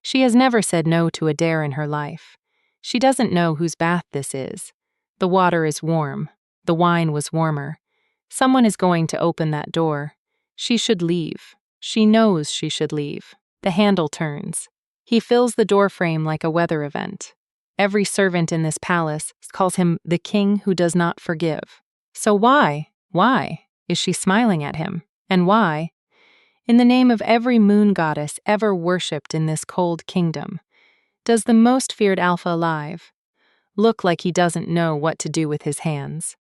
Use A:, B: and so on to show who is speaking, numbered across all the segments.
A: She has never said no to a dare in her life. She doesn't know whose bath this is. The water is warm. The wine was warmer. Someone is going to open that door. She should leave. She knows she should leave. The handle turns. He fills the doorframe like a weather event. Every servant in this palace calls him the king who does not forgive. So why is she smiling at him? And why, in the name of every moon goddess ever worshipped in this cold kingdom, does the most feared alpha alive look like he doesn't know what to do with his hands?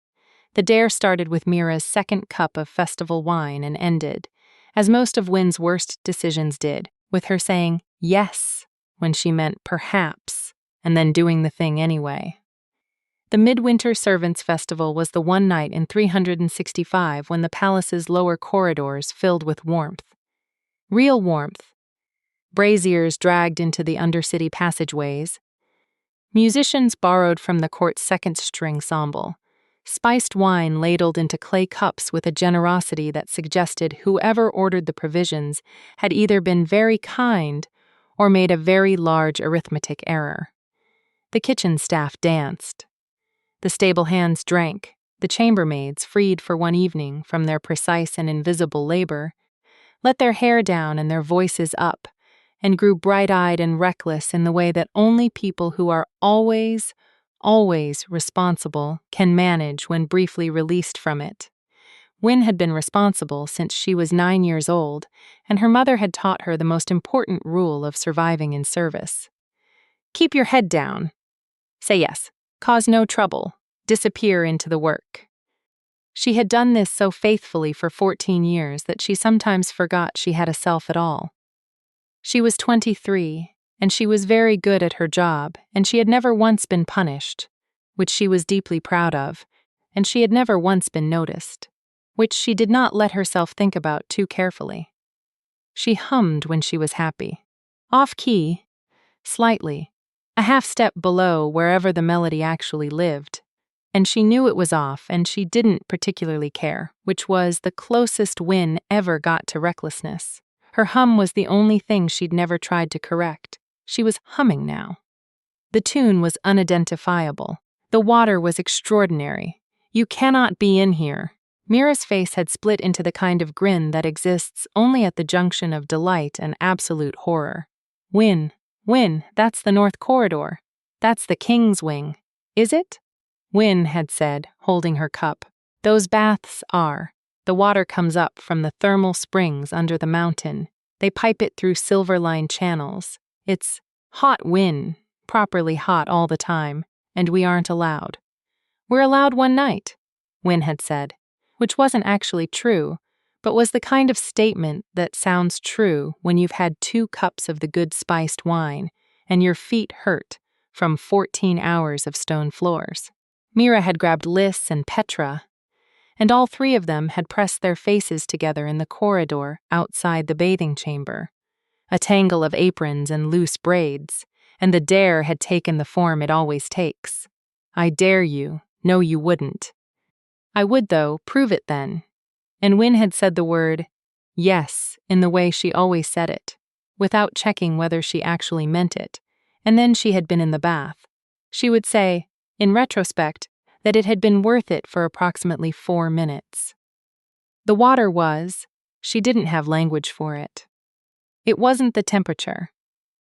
A: The dare started with Mira's second cup of festival wine and ended, as most of Win's worst decisions did, with her saying yes when she meant perhaps, and then doing the thing anyway. The Midwinter Servants' Festival was the one night in 365 when the palace's lower corridors filled with warmth. Real warmth. Braziers dragged into the undercity passageways. Musicians borrowed from the court's second-string ensemble. Spiced wine ladled into clay cups with a generosity that suggested whoever ordered the provisions had either been very kind or made a very large arithmetic error. The kitchen staff danced. The stable hands drank. The chambermaids, freed for one evening from their precise and invisible labor, let their hair down and their voices up, and grew bright-eyed and reckless in the way that only people who are always responsible can manage when briefly released from it. Win had been responsible since she was 9 years old, and her mother had taught her the most important rule of surviving in service. Keep your head down. Say yes. Cause no trouble. Disappear into the work. She had done this so faithfully for 14 years that she sometimes forgot she had a self at all. She was 23, and she was very good at her job, and she had never once been punished, which she was deeply proud of, and she had never once been noticed, which she did not let herself think about too carefully. She hummed when she was happy. Off-key, slightly, a half-step below wherever the melody actually lived, and she knew it was off and she didn't particularly care, which was the closest Win ever got to recklessness. Her hum was the only thing she'd never tried to correct. She was humming now. The tune was unidentifiable. The water was extraordinary. You cannot be in here. Mira's face had split into the kind of grin that exists only at the junction of delight and absolute horror. Win, that's the North Corridor. That's the King's Wing. Is it? Win had said, holding her cup. Those baths are. The water comes up from the thermal springs under the mountain. They pipe it through silver-lined channels. It's hot Win, properly hot all the time, and we aren't allowed. We're allowed one night, Win had said, which wasn't actually true, but was the kind of statement that sounds true when you've had 2 cups of the good spiced wine and your feet hurt from 14 hours of stone floors. Mira had grabbed Liz and Petra, and all 3 of them had pressed their faces together in the corridor outside the bathing chamber. A tangle of aprons and loose braids, and the dare had taken the form it always takes. I dare you. No, you wouldn't. I would, though. Prove it then. And Win had said the word yes in the way she always said it, without checking whether she actually meant it, and then she had been in the bath. She would say, in retrospect, that it had been worth it for approximately 4 minutes. The water was, she didn't have language for it. It wasn't the temperature,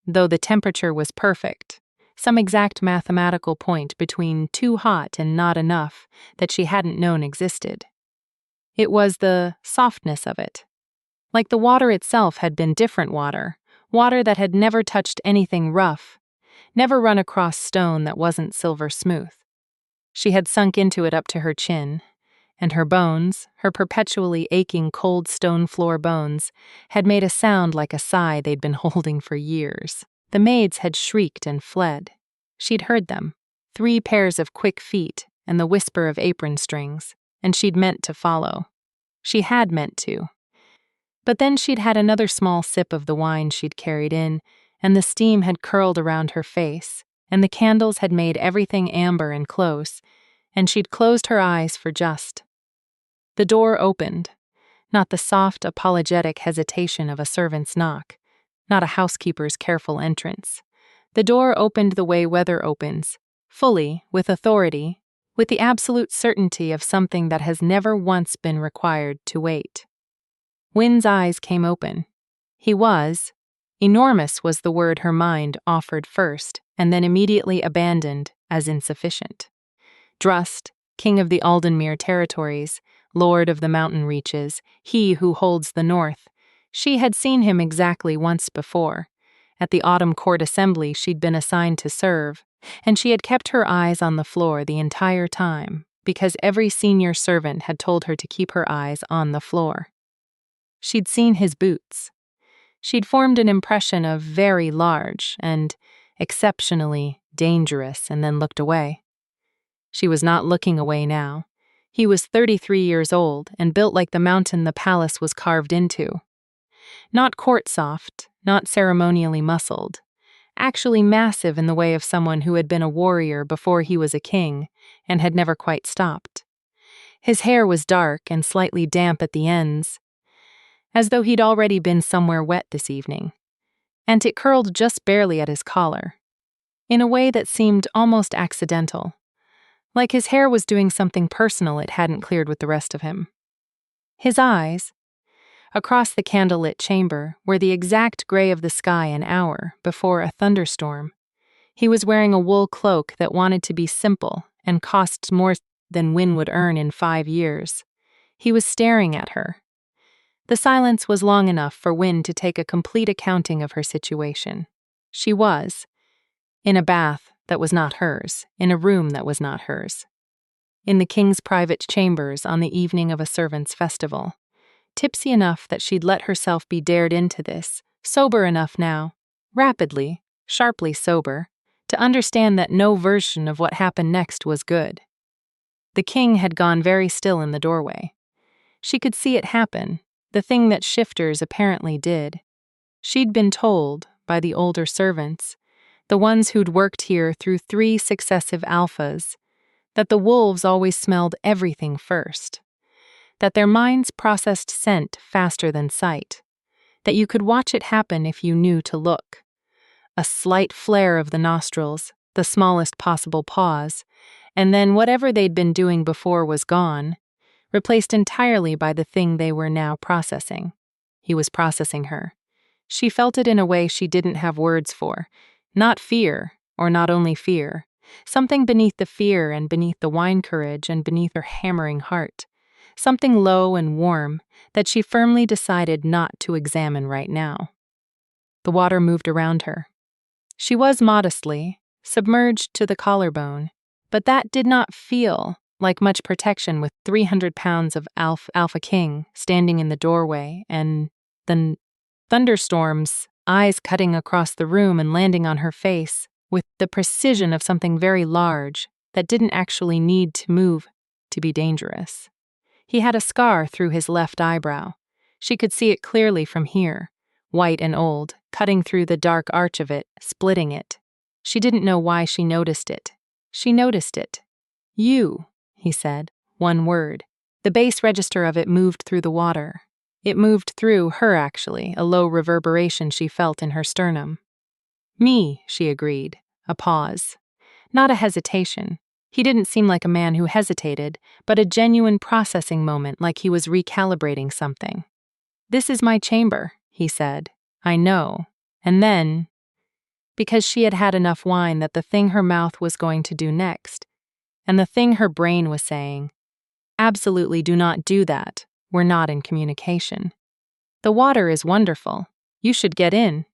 A: though the temperature was perfect, some exact mathematical point between too hot and not enough that she hadn't known existed. It was the softness of it. Like the water itself had been different water that had never touched anything rough, never run across stone that wasn't silver smooth. She had sunk into it up to her chin, and her bones, her perpetually aching cold stone floor bones, had made a sound like a sigh they'd been holding for years. The maids had shrieked and fled. She'd heard them, 3 pairs of quick feet and the whisper of apron strings, and she'd meant to follow. She had meant to. But then she'd had another small sip of the wine she'd carried in, and the steam had curled around her face, and the candles had made everything amber and close, and she'd closed her eyes for just. The door opened, not the soft, apologetic hesitation of a servant's knock, not a housekeeper's careful entrance. The door opened the way weather opens, fully, with authority, with the absolute certainty of something that has never once been required to wait. Wynn's eyes came open. Enormous was the word her mind offered first, and then immediately abandoned as insufficient. Drust, king of the Aldenmere territories, lord of the mountain reaches, he who holds the north. She had seen him exactly once before. At the autumn court assembly she'd been assigned to serve, and she had kept her eyes on the floor the entire time, because every senior servant had told her to keep her eyes on the floor. She'd seen his boots. She'd formed an impression of very large and exceptionally dangerous, and then looked away. She was not looking away now. He was 33 years old and built like the mountain the palace was carved into. Not court-soft, not ceremonially muscled, actually massive in the way of someone who had been a warrior before he was a king and had never quite stopped. His hair was dark and slightly damp at the ends, as though he'd already been somewhere wet this evening, and it curled just barely at his collar, in a way that seemed almost accidental, like his hair was doing something personal it hadn't cleared with the rest of him. His eyes, across the candlelit chamber, were the exact gray of the sky an hour before a thunderstorm. He was wearing a wool cloak that wanted to be simple and cost more than Wynn would earn in 5 years. He was staring at her. The silence was long enough for Wynn to take a complete accounting of her situation. She was in a bath that was not hers, in a room that was not hers, in the king's private chambers on the evening of a servants' festival, tipsy enough that she'd let herself be dared into this, sober enough now, rapidly, sharply sober, to understand that no version of what happened next was good. The king had gone very still in the doorway. She could see it happen, the thing that shifters apparently did. She'd been told, by the older servants, the ones who'd worked here through 3 successive alphas, that the wolves always smelled everything first, that their minds processed scent faster than sight, that you could watch it happen if you knew to look. A slight flare of the nostrils, the smallest possible pause, and then whatever they'd been doing before was gone, replaced entirely by the thing they were now processing. He was processing her. She felt it in a way she didn't have words for. Not fear, or not only fear. Something beneath the fear and beneath the wine courage and beneath her hammering heart. Something low and warm that she firmly decided not to examine right now. The water moved around her. She was modestly submerged to the collarbone, but that did not feel like much protection with 300 pounds of Alpha King standing in the doorway and the thunderstorms, eyes cutting across the room and landing on her face with the precision of something very large that didn't actually need to move to be dangerous. He had a scar through his left eyebrow. She could see it clearly from here, white and old, cutting through the dark arch of it, splitting it. She didn't know why she noticed it. She noticed it. "You," he said, one word. The bass register of it moved through the water. It moved through her, actually, a low reverberation she felt in her sternum. "Me," she agreed. A pause. Not a hesitation. He didn't seem like a man who hesitated, but a genuine processing moment, like he was recalibrating something. "This is my chamber," he said. "I know." And then, because she had had enough wine, that the thing her mouth was going to do next, and the thing her brain was saying, "Absolutely do not do that. We're not in communication. The water is wonderful. You should get in."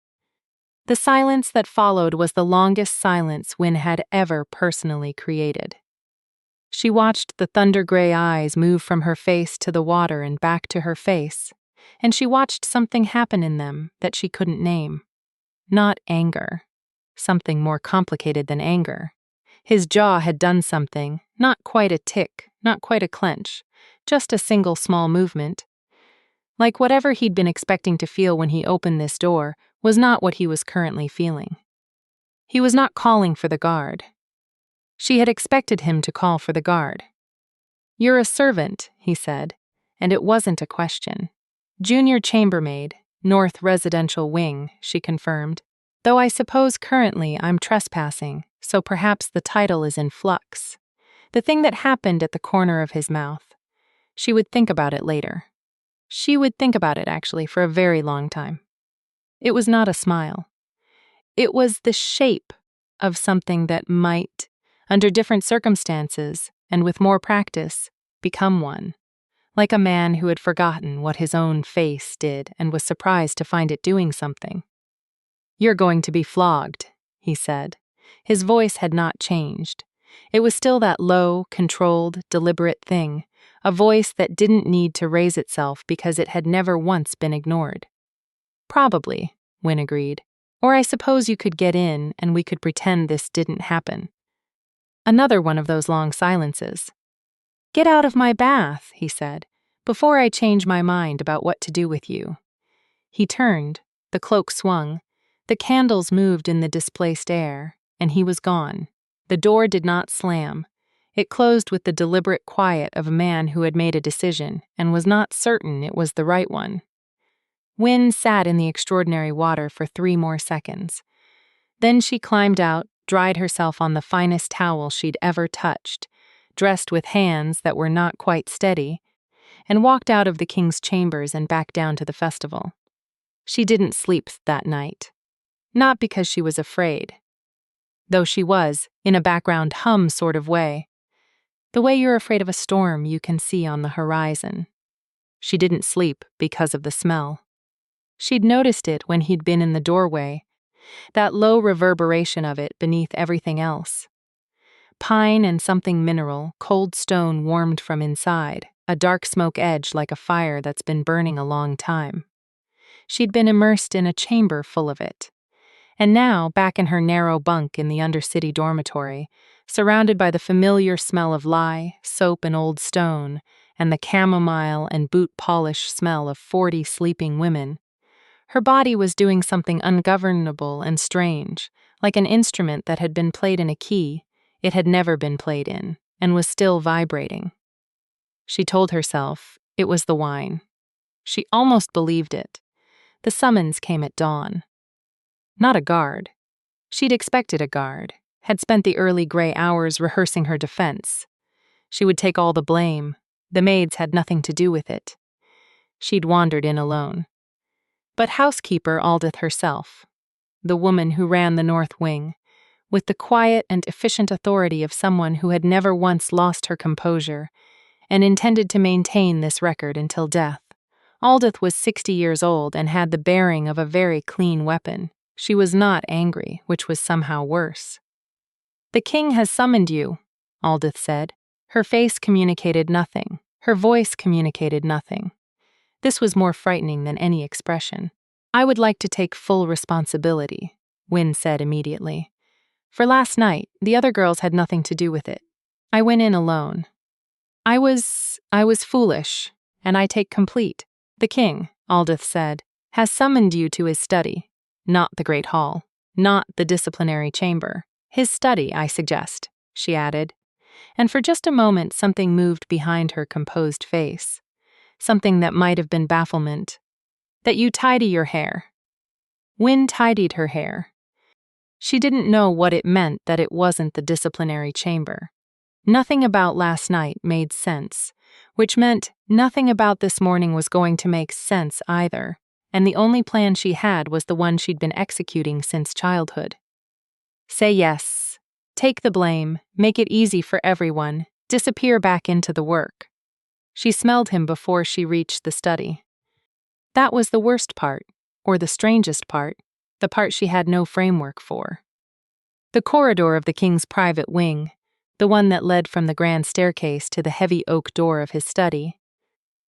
A: The silence that followed was the longest silence Wynn had ever personally created. She watched the thunder-gray eyes move from her face to the water and back to her face, and she watched something happen in them that she couldn't name. Not anger. Something more complicated than anger. His jaw had done something, not quite a tick, not quite a clench, just a single small movement. Like whatever he'd been expecting to feel when he opened this door was not what he was currently feeling. He was not calling for the guard. She had expected him to call for the guard. "You're a servant," he said, and it wasn't a question. "Junior chambermaid, North Residential Wing, she confirmed. Though I suppose currently I'm trespassing, so perhaps the title is in flux. The thing that happened at the corner of his mouth. She would think about it later. She would think about it, actually, for a very long time. It was not a smile. It was the shape of something that might, under different circumstances and with more practice, become one. Like a man who had forgotten what his own face did and was surprised to find it doing something. "You're going to be flogged," he said. His voice had not changed. It was still that low, controlled, deliberate thing, a voice that didn't need to raise itself because it had never once been ignored. "Probably," Wynne agreed. "Or I suppose you could get in and we could pretend this didn't happen." Another one of those long silences. "Get out of my bath," he said, "before I change my mind about what to do with you." He turned, the cloak swung, the candles moved in the displaced air, and he was gone. The door did not slam. It closed with the deliberate quiet of a man who had made a decision and was not certain it was the right one. Wynne sat in the extraordinary water for 3 more seconds. Then she climbed out, dried herself on the finest towel she'd ever touched, dressed with hands that were not quite steady, and walked out of the king's chambers and back down to the festival. She didn't sleep that night. Not because she was afraid. Though she was, in a background hum sort of way. The way you're afraid of a storm you can see on the horizon. She didn't sleep because of the smell. She'd noticed it when he'd been in the doorway, that low reverberation of it beneath everything else. Pine and something mineral, cold stone warmed from inside, a dark smoke edge like a fire that's been burning a long time. She'd been immersed in a chamber full of it. And now, back in her narrow bunk in the Undercity dormitory, surrounded by the familiar smell of lye, soap, and old stone, and the chamomile and boot polish smell of 40 sleeping women, her body was doing something ungovernable and strange, like an instrument that had been played in a key it had never been played in, and was still vibrating. She told herself it was the wine. She almost believed it. The summons came at dawn. Not a guard. She'd expected a guard, had spent the early gray hours rehearsing her defense. She would take all the blame. The maids had nothing to do with it. She'd wandered in alone. But housekeeper Aldith herself, the woman who ran the North Wing, with the quiet and efficient authority of someone who had never once lost her composure and intended to maintain this record until death. Aldith was 60 years old and had the bearing of a very clean weapon. She was not angry, which was somehow worse. "The king has summoned you," Aldith said. Her face communicated nothing. Her voice communicated nothing. This was more frightening than any expression. "I would like to take full responsibility," Wynne said immediately. "For last night, the other girls had nothing to do with it. I went in alone. I was foolish, and I take complete. The king," Aldith said, "has summoned you to his study. Not the Great Hall. Not the disciplinary chamber. His study, I suggest," she added. And for just a moment something moved behind her composed face. Something that might have been bafflement. "That you tidy your hair." Wynne tidied her hair. She didn't know what it meant that it wasn't the disciplinary chamber. Nothing about last night made sense, which meant nothing about this morning was going to make sense either, and the only plan she had was the one she'd been executing since childhood. Say yes. Take the blame, make it easy for everyone, disappear back into the work. She smelled him before she reached the study. That was the worst part, or the strangest part, the part she had no framework for. The corridor of the king's private wing, the one that led from the grand staircase to the heavy oak door of his study,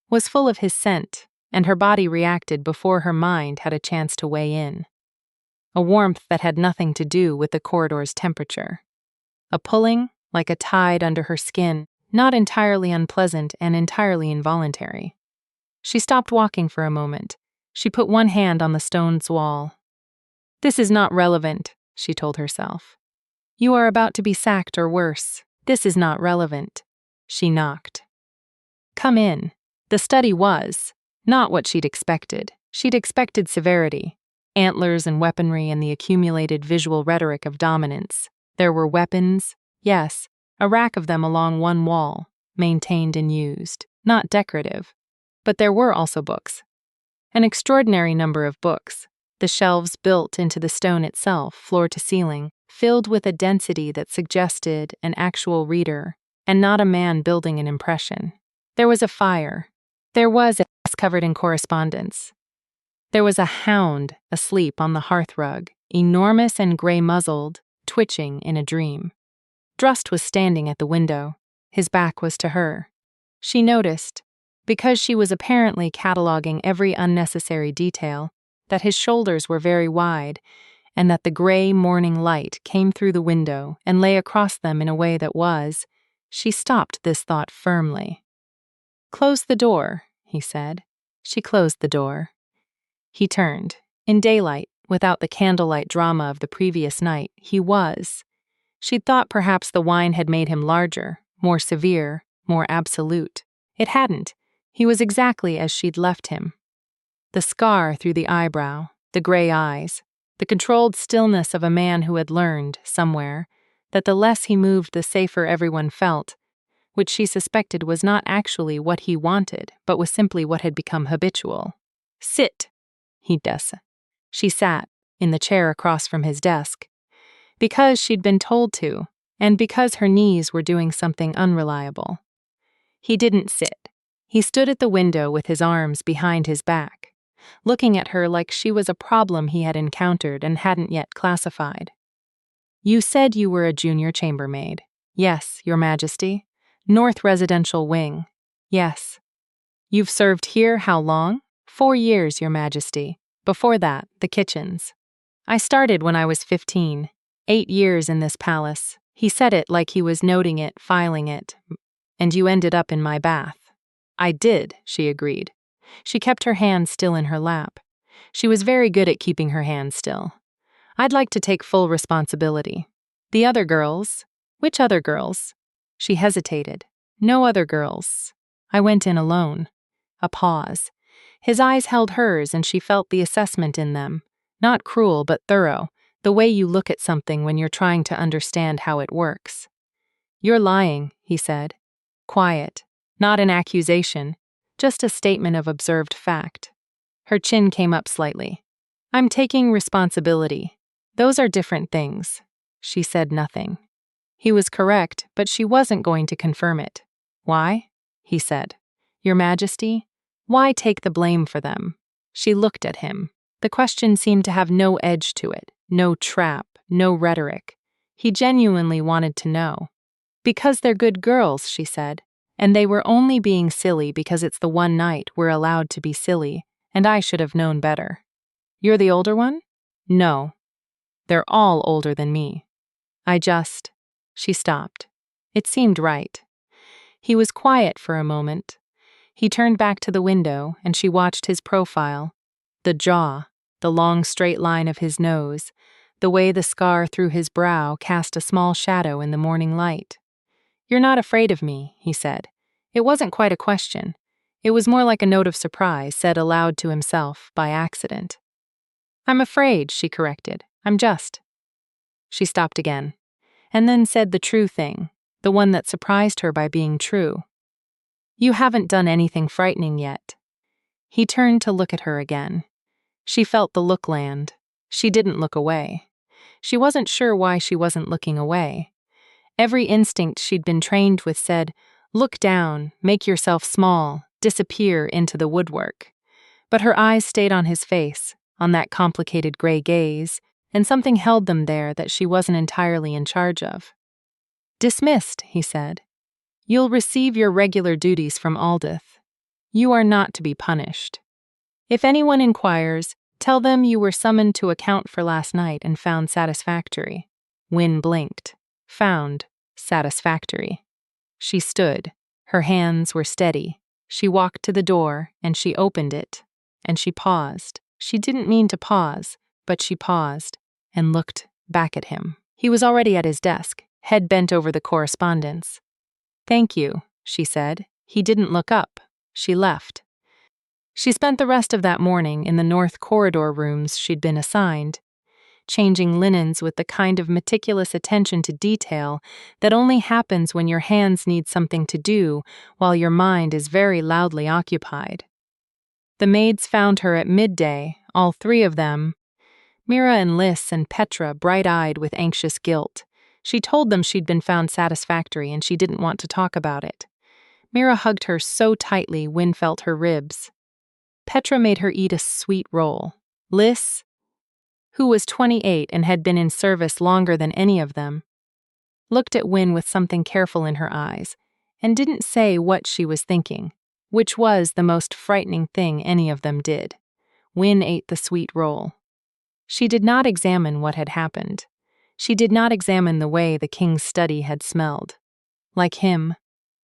A: was full of his scent, and her body reacted before her mind had a chance to weigh in. A warmth that had nothing to do with the corridor's temperature. A pulling, like a tide under her skin, not entirely unpleasant and entirely involuntary. She stopped walking for a moment. She put one hand on the stone's wall. "This is not relevant," she told herself. "You are about to be sacked or worse. This is not relevant." She knocked. "Come in." The study was, not what she'd expected. She'd expected severity, antlers and weaponry and the accumulated visual rhetoric of dominance. There were weapons, yes, a rack of them along one wall, maintained and used, not decorative. But there were also books. An extraordinary number of books, the shelves built into the stone itself, floor to ceiling, filled with a density that suggested an actual reader, and not a man building an impression. There was a fire. There was a desk covered in correspondence. There was a hound asleep on the hearthrug, enormous and gray-muzzled, twitching in a dream. Drust was standing at the window. His back was to her. She noticed, because she was apparently cataloging every unnecessary detail, that his shoulders were very wide, and that the gray morning light came through the window and lay across them in a way that was. She stopped this thought firmly. "Close the door," he said. She closed the door. He turned. In daylight, without the candlelight drama of the previous night, he was. She'd thought perhaps the wine had made him larger, more severe, more absolute. It hadn't. He was exactly as she'd left him. The scar through the eyebrow, the gray eyes, the controlled stillness of a man who had learned, somewhere, that the less he moved the safer everyone felt, which she suspected was not actually what he wanted, but was simply what had become habitual. "Sit," he desa. She sat, in the chair across from his desk, because she'd been told to, and because her knees were doing something unreliable. He didn't sit. He stood at the window with his arms behind his back, looking at her like she was a problem he had encountered and hadn't yet classified. "You said you were a junior chambermaid." "Yes, Your Majesty." "North Residential Wing." "Yes." "You've served here how long?" 4 years, Your Majesty. Before that, the kitchens. "I started when I was 15. 8 years in this palace." He said it like he was noting it, filing it. "And you ended up in my bath." "I did," she agreed. She kept her hand still in her lap. She was very good at keeping her hand still. "I'd like to take full responsibility." "The other girls?" "Which other girls?" She hesitated. "No other girls. I went in alone." A pause. His eyes held hers and she felt the assessment in them. Not cruel but thorough, the way you look at something when you're trying to understand how it works. "You're lying," he said. Quiet. Not an accusation, just a statement of observed fact. Her chin came up slightly. "I'm taking responsibility. Those are different things." She said nothing. He was correct, but she wasn't going to confirm it. "Why?" he said. "Your Majesty, why take the blame for them?" She looked at him. The question seemed to have no edge to it, no trap, no rhetoric. He genuinely wanted to know. "Because they're good girls," she said, "and they were only being silly because it's the one night we're allowed to be silly, and I should have known better." "You're the older one?" "No. They're all older than me. She stopped. It seemed right. He was quiet for a moment. He turned back to the window, and she watched his profile. The jaw, the long straight line of his nose, the way the scar through his brow cast a small shadow in the morning light. "You're not afraid of me," he said. It wasn't quite a question. It was more like a note of surprise said aloud to himself, by accident. "I'm afraid," she corrected. "I'm just." She stopped again, and then said the true thing, the one that surprised her by being true. "You haven't done anything frightening yet." He turned to look at her again. She felt the look land. She didn't look away. She wasn't sure why she wasn't looking away. Every instinct she'd been trained with said, "Look down, make yourself small, disappear into the woodwork." But her eyes stayed on his face, on that complicated gray gaze, and something held them there that she wasn't entirely in charge of. "Dismissed," he said. "You'll receive your regular duties from Aldith. You are not to be punished. If anyone inquires, tell them you were summoned to account for last night and found satisfactory." Wynne blinked. Found satisfactory. She stood. Her hands were steady. She walked to the door, and she opened it. And she paused. She didn't mean to pause, but she paused, and looked back at him. He was already at his desk, head bent over the correspondence. "Thank you," she said. He didn't look up. She left. She spent the rest of that morning in the north corridor rooms she'd been assigned, changing linens with the kind of meticulous attention to detail that only happens when your hands need something to do while your mind is very loudly occupied. The maids found her at midday, all three of them, Mira and Liz and Petra, bright-eyed with anxious guilt. She told them she'd been found satisfactory and she didn't want to talk about it. Mira hugged her so tightly Wynne felt her ribs. Petra made her eat a sweet roll. Liz, who was 28 and had been in service longer than any of them, looked at Wynne with something careful in her eyes and didn't say what she was thinking, which was the most frightening thing any of them did. Wynne ate the sweet roll. She did not examine what had happened. She did not examine the way the king's study had smelled. Like him,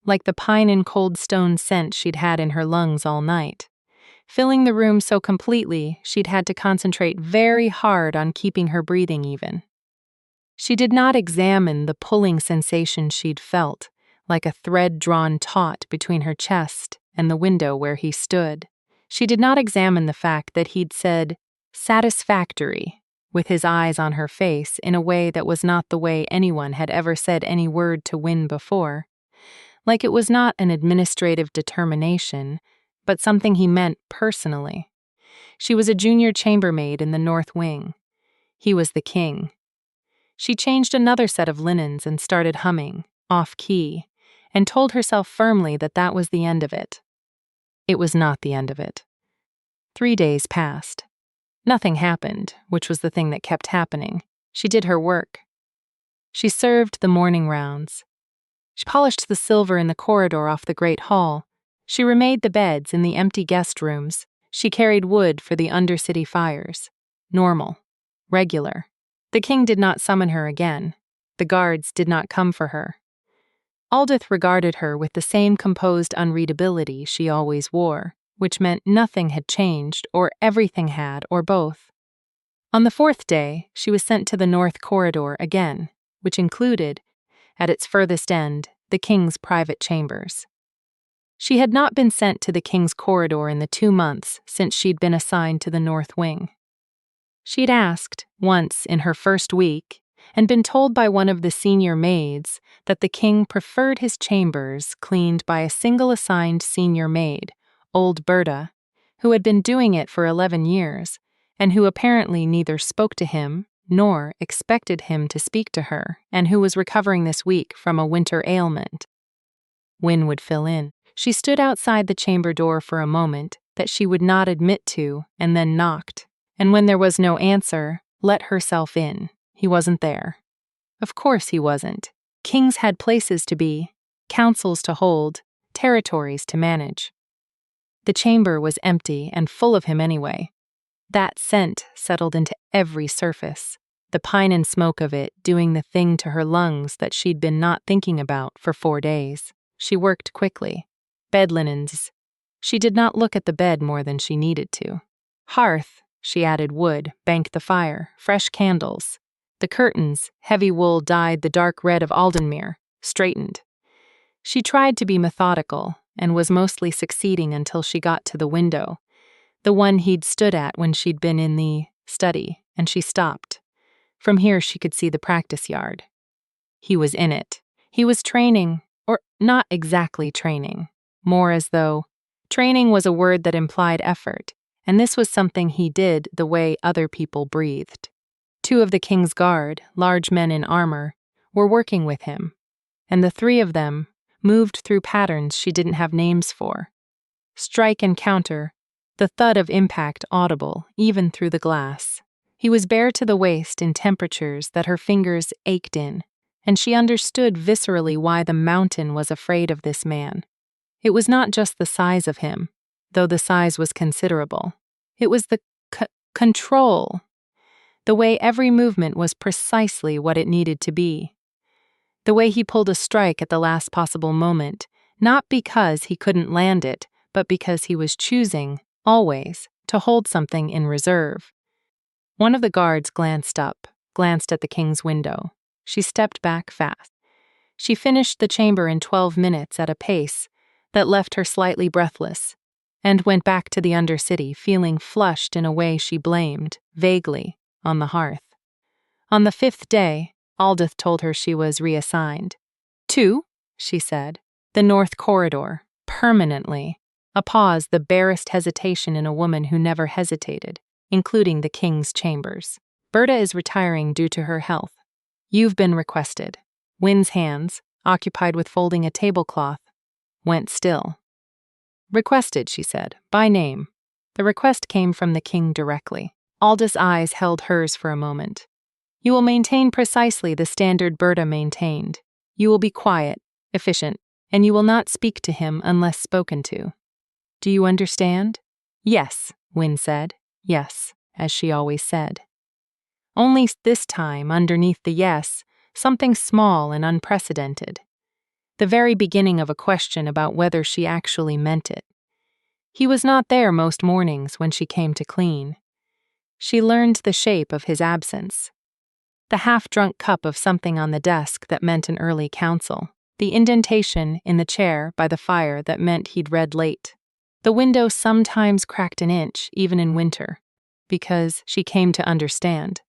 A: like the pine and cold stone scent she'd had in her lungs all night. Filling the room so completely, she'd had to concentrate very hard on keeping her breathing even. She did not examine the pulling sensation she'd felt, like a thread drawn taut between her chest and the window where he stood. She did not examine the fact that he'd said, "satisfactory," with his eyes on her face in a way that was not the way anyone had ever said any word to Wynne before. Like it was not an administrative determination, but something he meant personally. She was a junior chambermaid in the North Wing. He was the king. She changed another set of linens and started humming, off-key, and told herself firmly that that was the end of it. It was not the end of it. 3 days passed. Nothing happened, which was the thing that kept happening. She did her work. She served the morning rounds. She polished the silver in the corridor off the great hall. She remade the beds in the empty guest rooms. She carried wood for the undercity fires. Normal. Regular. The king did not summon her again. The guards did not come for her. Aldith regarded her with the same composed unreadability she always wore, which meant nothing had changed, or everything had, or both. On the 4th day, she was sent to the north corridor again, which included, at its furthest end, the king's private chambers. She had not been sent to the king's corridor in the 2 months since she'd been assigned to the north wing. She'd asked, once in her first week, and been told by one of the senior maids that the king preferred his chambers cleaned by a single assigned senior maid, old Berta, who had been doing it for 11 years, and who apparently neither spoke to him nor expected him to speak to her, and who was recovering this week from a winter ailment. Wynne would fill in. She stood outside the chamber door for a moment that she would not admit to, and then knocked, and when there was no answer, let herself in. He wasn't there. Of course he wasn't. Kings had places to be, councils to hold, territories to manage. The chamber was empty and full of him anyway. That scent settled into every surface, the pine and smoke of it doing the thing to her lungs that she'd been not thinking about for 4 days. She worked quickly. Bed linens. She did not look at the bed more than she needed to. Hearth, she added wood, banked the fire, fresh candles. The curtains, heavy wool dyed the dark red of Aldenmere, straightened. She tried to be methodical, and was mostly succeeding until she got to the window, the one he'd stood at when she'd been in the study, and she stopped. From here she could see the practice yard. He was in it. He was training, or not exactly training, more as though training was a word that implied effort, and this was something he did the way other people breathed. 2 of the king's guard, large men in armor, were working with him, and the 3 of them moved through patterns she didn't have names for. Strike and counter, the thud of impact audible even through the glass. He was bare to the waist in temperatures that her fingers ached in, and she understood viscerally why the mountain was afraid of this man. It was not just the size of him, though the size was considerable. It was the control, the way every movement was precisely what it needed to be. The way he pulled a strike at the last possible moment, not because he couldn't land it, but because he was choosing, always, to hold something in reserve. One of the guards glanced at the king's window. She stepped back fast. She finished the chamber in 12 minutes at a pace that left her slightly breathless, and went back to the Undercity feeling flushed in a way she blamed, vaguely, on the hearth. On the 5th day, Aldith told her she was reassigned. "To," she said, "the North Corridor, permanently." A pause, the barest hesitation in a woman who never hesitated, including the king's chambers. "Berta is retiring due to her health. You've been requested." Wynn's hands, occupied with folding a tablecloth, went still. "Requested," she said, "by name." The request came from the king directly. Aldith's eyes held hers for a moment. "You will maintain precisely the standard Berta maintained. You will be quiet, efficient, and you will not speak to him unless spoken to. Do you understand?" "Yes," Wynn said. "Yes," as she always said. Only this time, underneath the yes, something small and unprecedented. The very beginning of a question about whether she actually meant it. He was not there most mornings when she came to clean. She learned the shape of his absence. The half-drunk cup of something on the desk that meant an early council. The indentation in the chair by the fire that meant he'd read late. The window sometimes cracked an inch, even in winter, because she came to understand.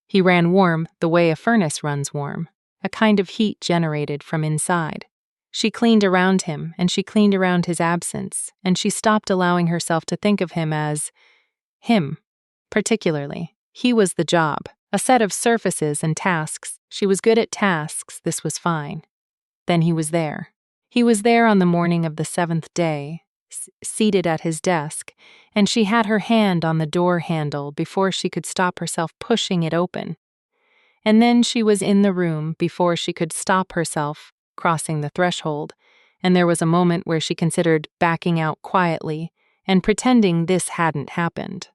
A: He ran warm the way a furnace runs warm, a kind of heat generated from inside. She cleaned around him, and she cleaned around his absence, and she stopped allowing herself to think of him as him, particularly. He was the job, a set of surfaces and tasks. She was good at tasks, this was fine. Then he was there. He was there on the morning of the 7th day, seated at his desk, and she had her hand on the door handle before she could stop herself pushing it open. And then she was in the room before she could stop herself crossing the threshold, and there was a moment where she considered backing out quietly and pretending this hadn't happened.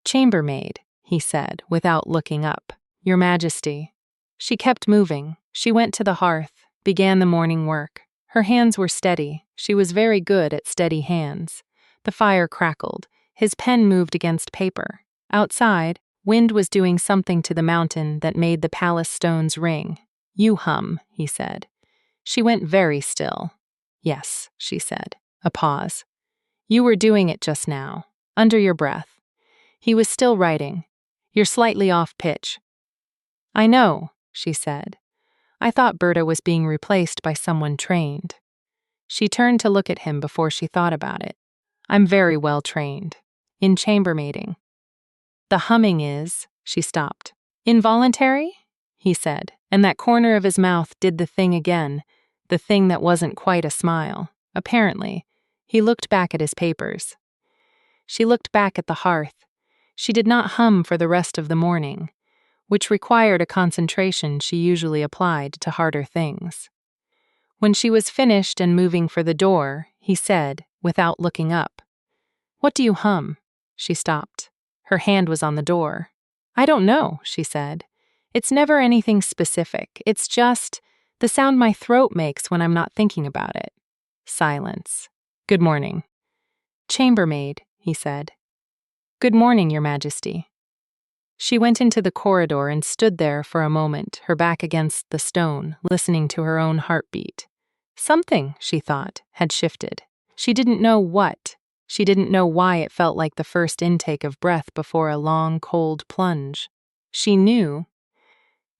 A: "Chambermaid," he said, without looking up. "Your Majesty." She kept moving. She went to the hearth, began the morning work. Her hands were steady. She was very good at steady hands. The fire crackled. His pen moved against paper. Outside, wind was doing something to the mountain that made the palace stones ring. "You hum," he said. She went very still. "Yes," she said. A pause. "You were doing it just now, under your breath." He was still writing. "You're slightly off pitch." "I know," she said. "I thought Berta was being replaced by someone trained." She turned to look at him before she thought about it. "I'm very well trained. In chambermaiding." "The humming is," she stopped. "Involuntary?" he said, and that corner of his mouth did the thing again, the thing that wasn't quite a smile. Apparently, he looked back at his papers. She looked back at the hearth. She did not hum for the rest of the morning, which required a concentration she usually applied to harder things. When she was finished and moving for the door, he said, without looking up, "What do you hum?" She stopped. Her hand was on the door. "I don't know," she said. "It's never anything specific. It's just the sound my throat makes when I'm not thinking about it." Silence. "Good morning." "Chambermaid," he said. "Good morning, Your Majesty." She went into the corridor and stood there for a moment, her back against the stone, listening to her own heartbeat. Something, she thought, had shifted. She didn't know what. She didn't know why it felt like the first intake of breath before a long, cold plunge. She knew,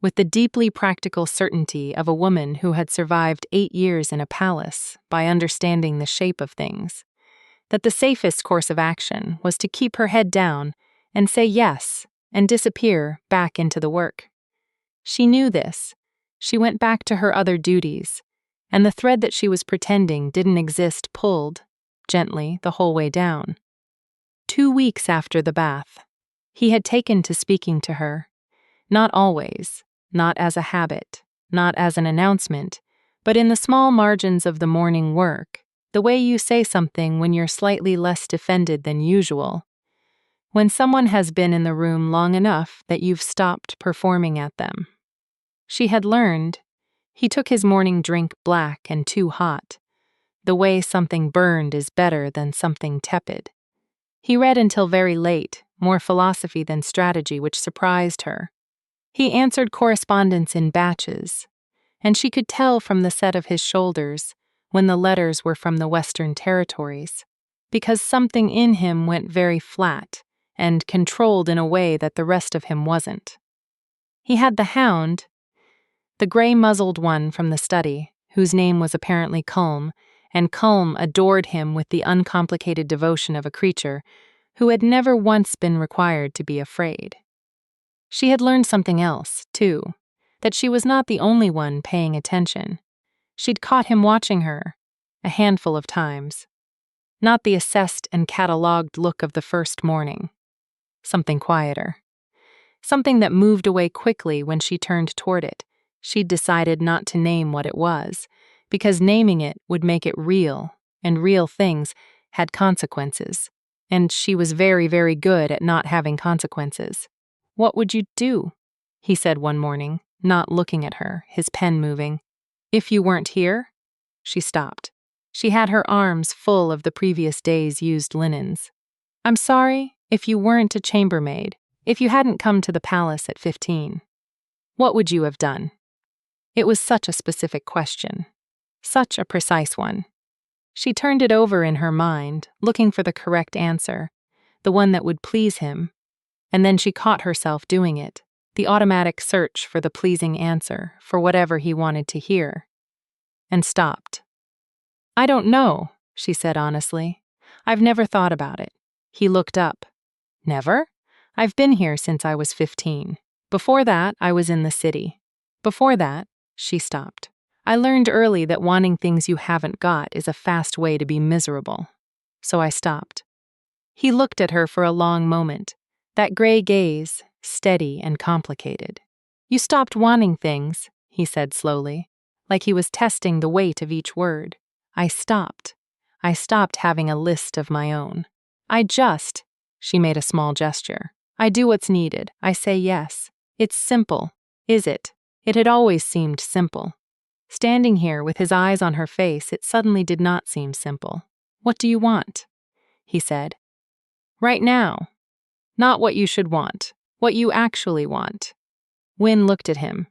A: with the deeply practical certainty of a woman who had survived 8 years in a palace by understanding the shape of things, that the safest course of action was to keep her head down and say yes and disappear back into the work. She knew this. She went back to her other duties, and the thread that she was pretending didn't exist pulled, gently, the whole way down. 2 weeks after the bath, he had taken to speaking to her. Not always, not as a habit, not as an announcement, but in the small margins of the morning work, the way you say something when you're slightly less defended than usual. When someone has been in the room long enough that you've stopped performing at them. She had learned. He took his morning drink black and too hot. The way something burned is better than something tepid. He read until very late, more philosophy than strategy, which surprised her. He answered correspondence in batches, and she could tell from the set of his shoulders when the letters were from the Western Territories. because something in him went very flat and controlled in a way that the rest of him wasn't. He had the hound, the gray-muzzled one from the study, whose name was apparently Culm, and Culm adored him with the uncomplicated devotion of a creature who had never once been required to be afraid. She had learned something else, too, that she was not the only one paying attention. She'd caught him watching her, a handful of times. Not the assessed and catalogued look of the first morning. Something quieter. Something that moved away quickly when she turned toward it. She'd decided not to name what it was, because naming it would make it real, and real things had consequences. And she was very, very good at not having consequences. "What would you do?" he said one morning, not looking at her, his pen moving. "If you weren't here?" She stopped. She had her arms full of the previous day's used linens. "I'm sorry if you weren't a chambermaid, if you hadn't come to the palace at 15. What would you have done?" It was such a specific question. Such a precise one. She turned it over in her mind, looking for the correct answer, the one that would please him, and then she caught herself doing it, the automatic search for the pleasing answer, for whatever he wanted to hear, and stopped. "I don't know," she said honestly. "I've never thought about it." He looked up. "Never? I've been here since I was 15. Before that, I was in the city. Before that," she stopped. "I learned early that wanting things you haven't got is a fast way to be miserable. So I stopped." He looked at her for a long moment, that gray gaze, steady and complicated. "You stopped wanting things," he said slowly, like he was testing the weight of each word. I stopped having a list of my own. She made a small gesture. "I do what's needed. I say yes. It's simple, is it?" It had always seemed simple. Standing here with his eyes on her face, it suddenly did not seem simple. "What do you want?" he said. "Right now. Not what you should want. What you actually want." Wynne looked at him.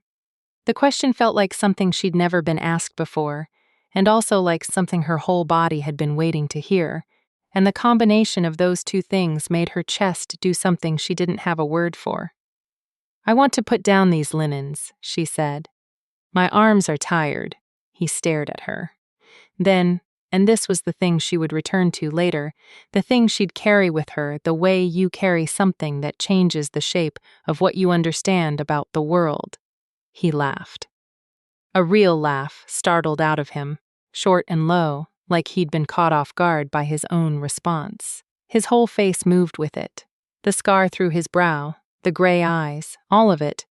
A: The question felt like something she'd never been asked before, and also like something her whole body had been waiting to hear, and the combination of those two things made her chest do something she didn't have a word for. "I want to put down these linens," she said. "My arms are tired." He stared at her. Then, and this was the thing she would return to later, the thing she'd carry with her, the way you carry something that changes the shape of what you understand about the world. He laughed. A real laugh startled out of him, short and low, like he'd been caught off guard by his own response. His whole face moved with it. The scar through his brow, the gray eyes, all of it,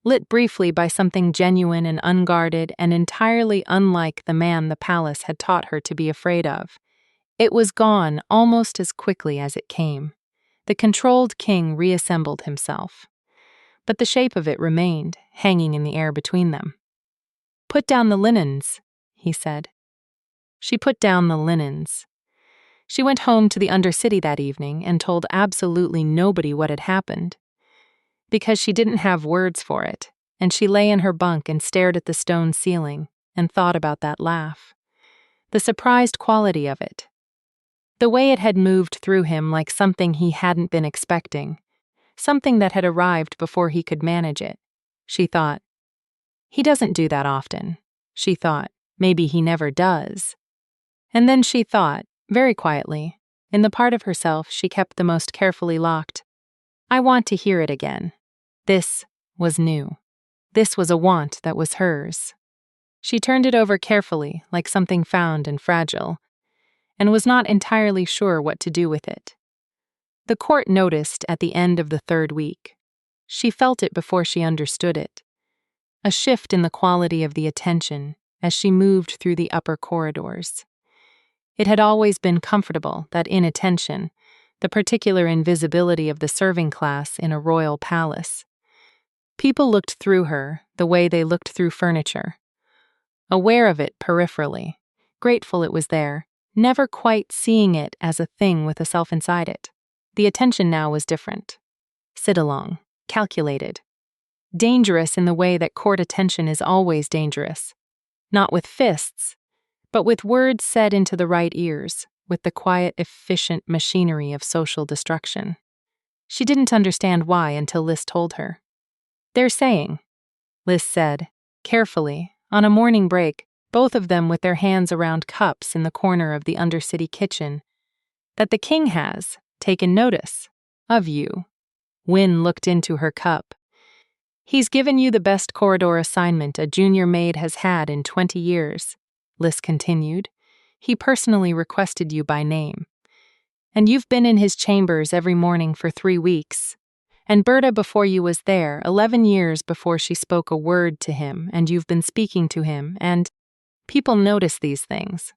A: lit briefly by something genuine and unguarded and entirely unlike the man the palace had taught her to be afraid of. It was gone almost as quickly as it came. The controlled king reassembled himself. But the shape of it remained, hanging in the air between them. "Put down the linens," he said. She put down the linens. She went home to the Undercity that evening and told absolutely nobody what had happened, because she didn't have words for it, and she lay in her bunk and stared at the stone ceiling and thought about that laugh. The surprised quality of it. The way it had moved through him like something he hadn't been expecting, something that had arrived before he could manage it. She thought, he doesn't do that often. She thought, maybe he never does. And then she thought, very quietly, in the part of herself she kept the most carefully locked, I want to hear it again. This was new. This was a want that was hers. She turned it over carefully, like something found and fragile, and was not entirely sure what to do with it. The court noticed at the end of the 3rd week. She felt it before she understood it. A shift in the quality of the attention as she moved through the upper corridors. It had always been comfortable, that inattention, the particular invisibility of the serving class in a royal palace. People looked through her the way they looked through furniture. Aware of it peripherally, grateful it was there, never quite seeing it as a thing with a self inside it. The attention now was different. Sit along, calculated. Dangerous in the way that court attention is always dangerous. Not with fists, but with words said into the right ears, with the quiet, efficient machinery of social destruction. She didn't understand why until Liz told her. "They're saying," Liz said, carefully, on a morning break, both of them with their hands around cups in the corner of the undercity kitchen, "that the king has taken notice of you." Wynne looked into her cup. "He's given you the best corridor assignment a junior maid has had in 20 years, Liz continued. "He personally requested you by name. And you've been in his chambers every morning for 3 weeks. And Berta before you was there 11 years before she spoke a word to him, and you've been speaking to him, and people notice these things."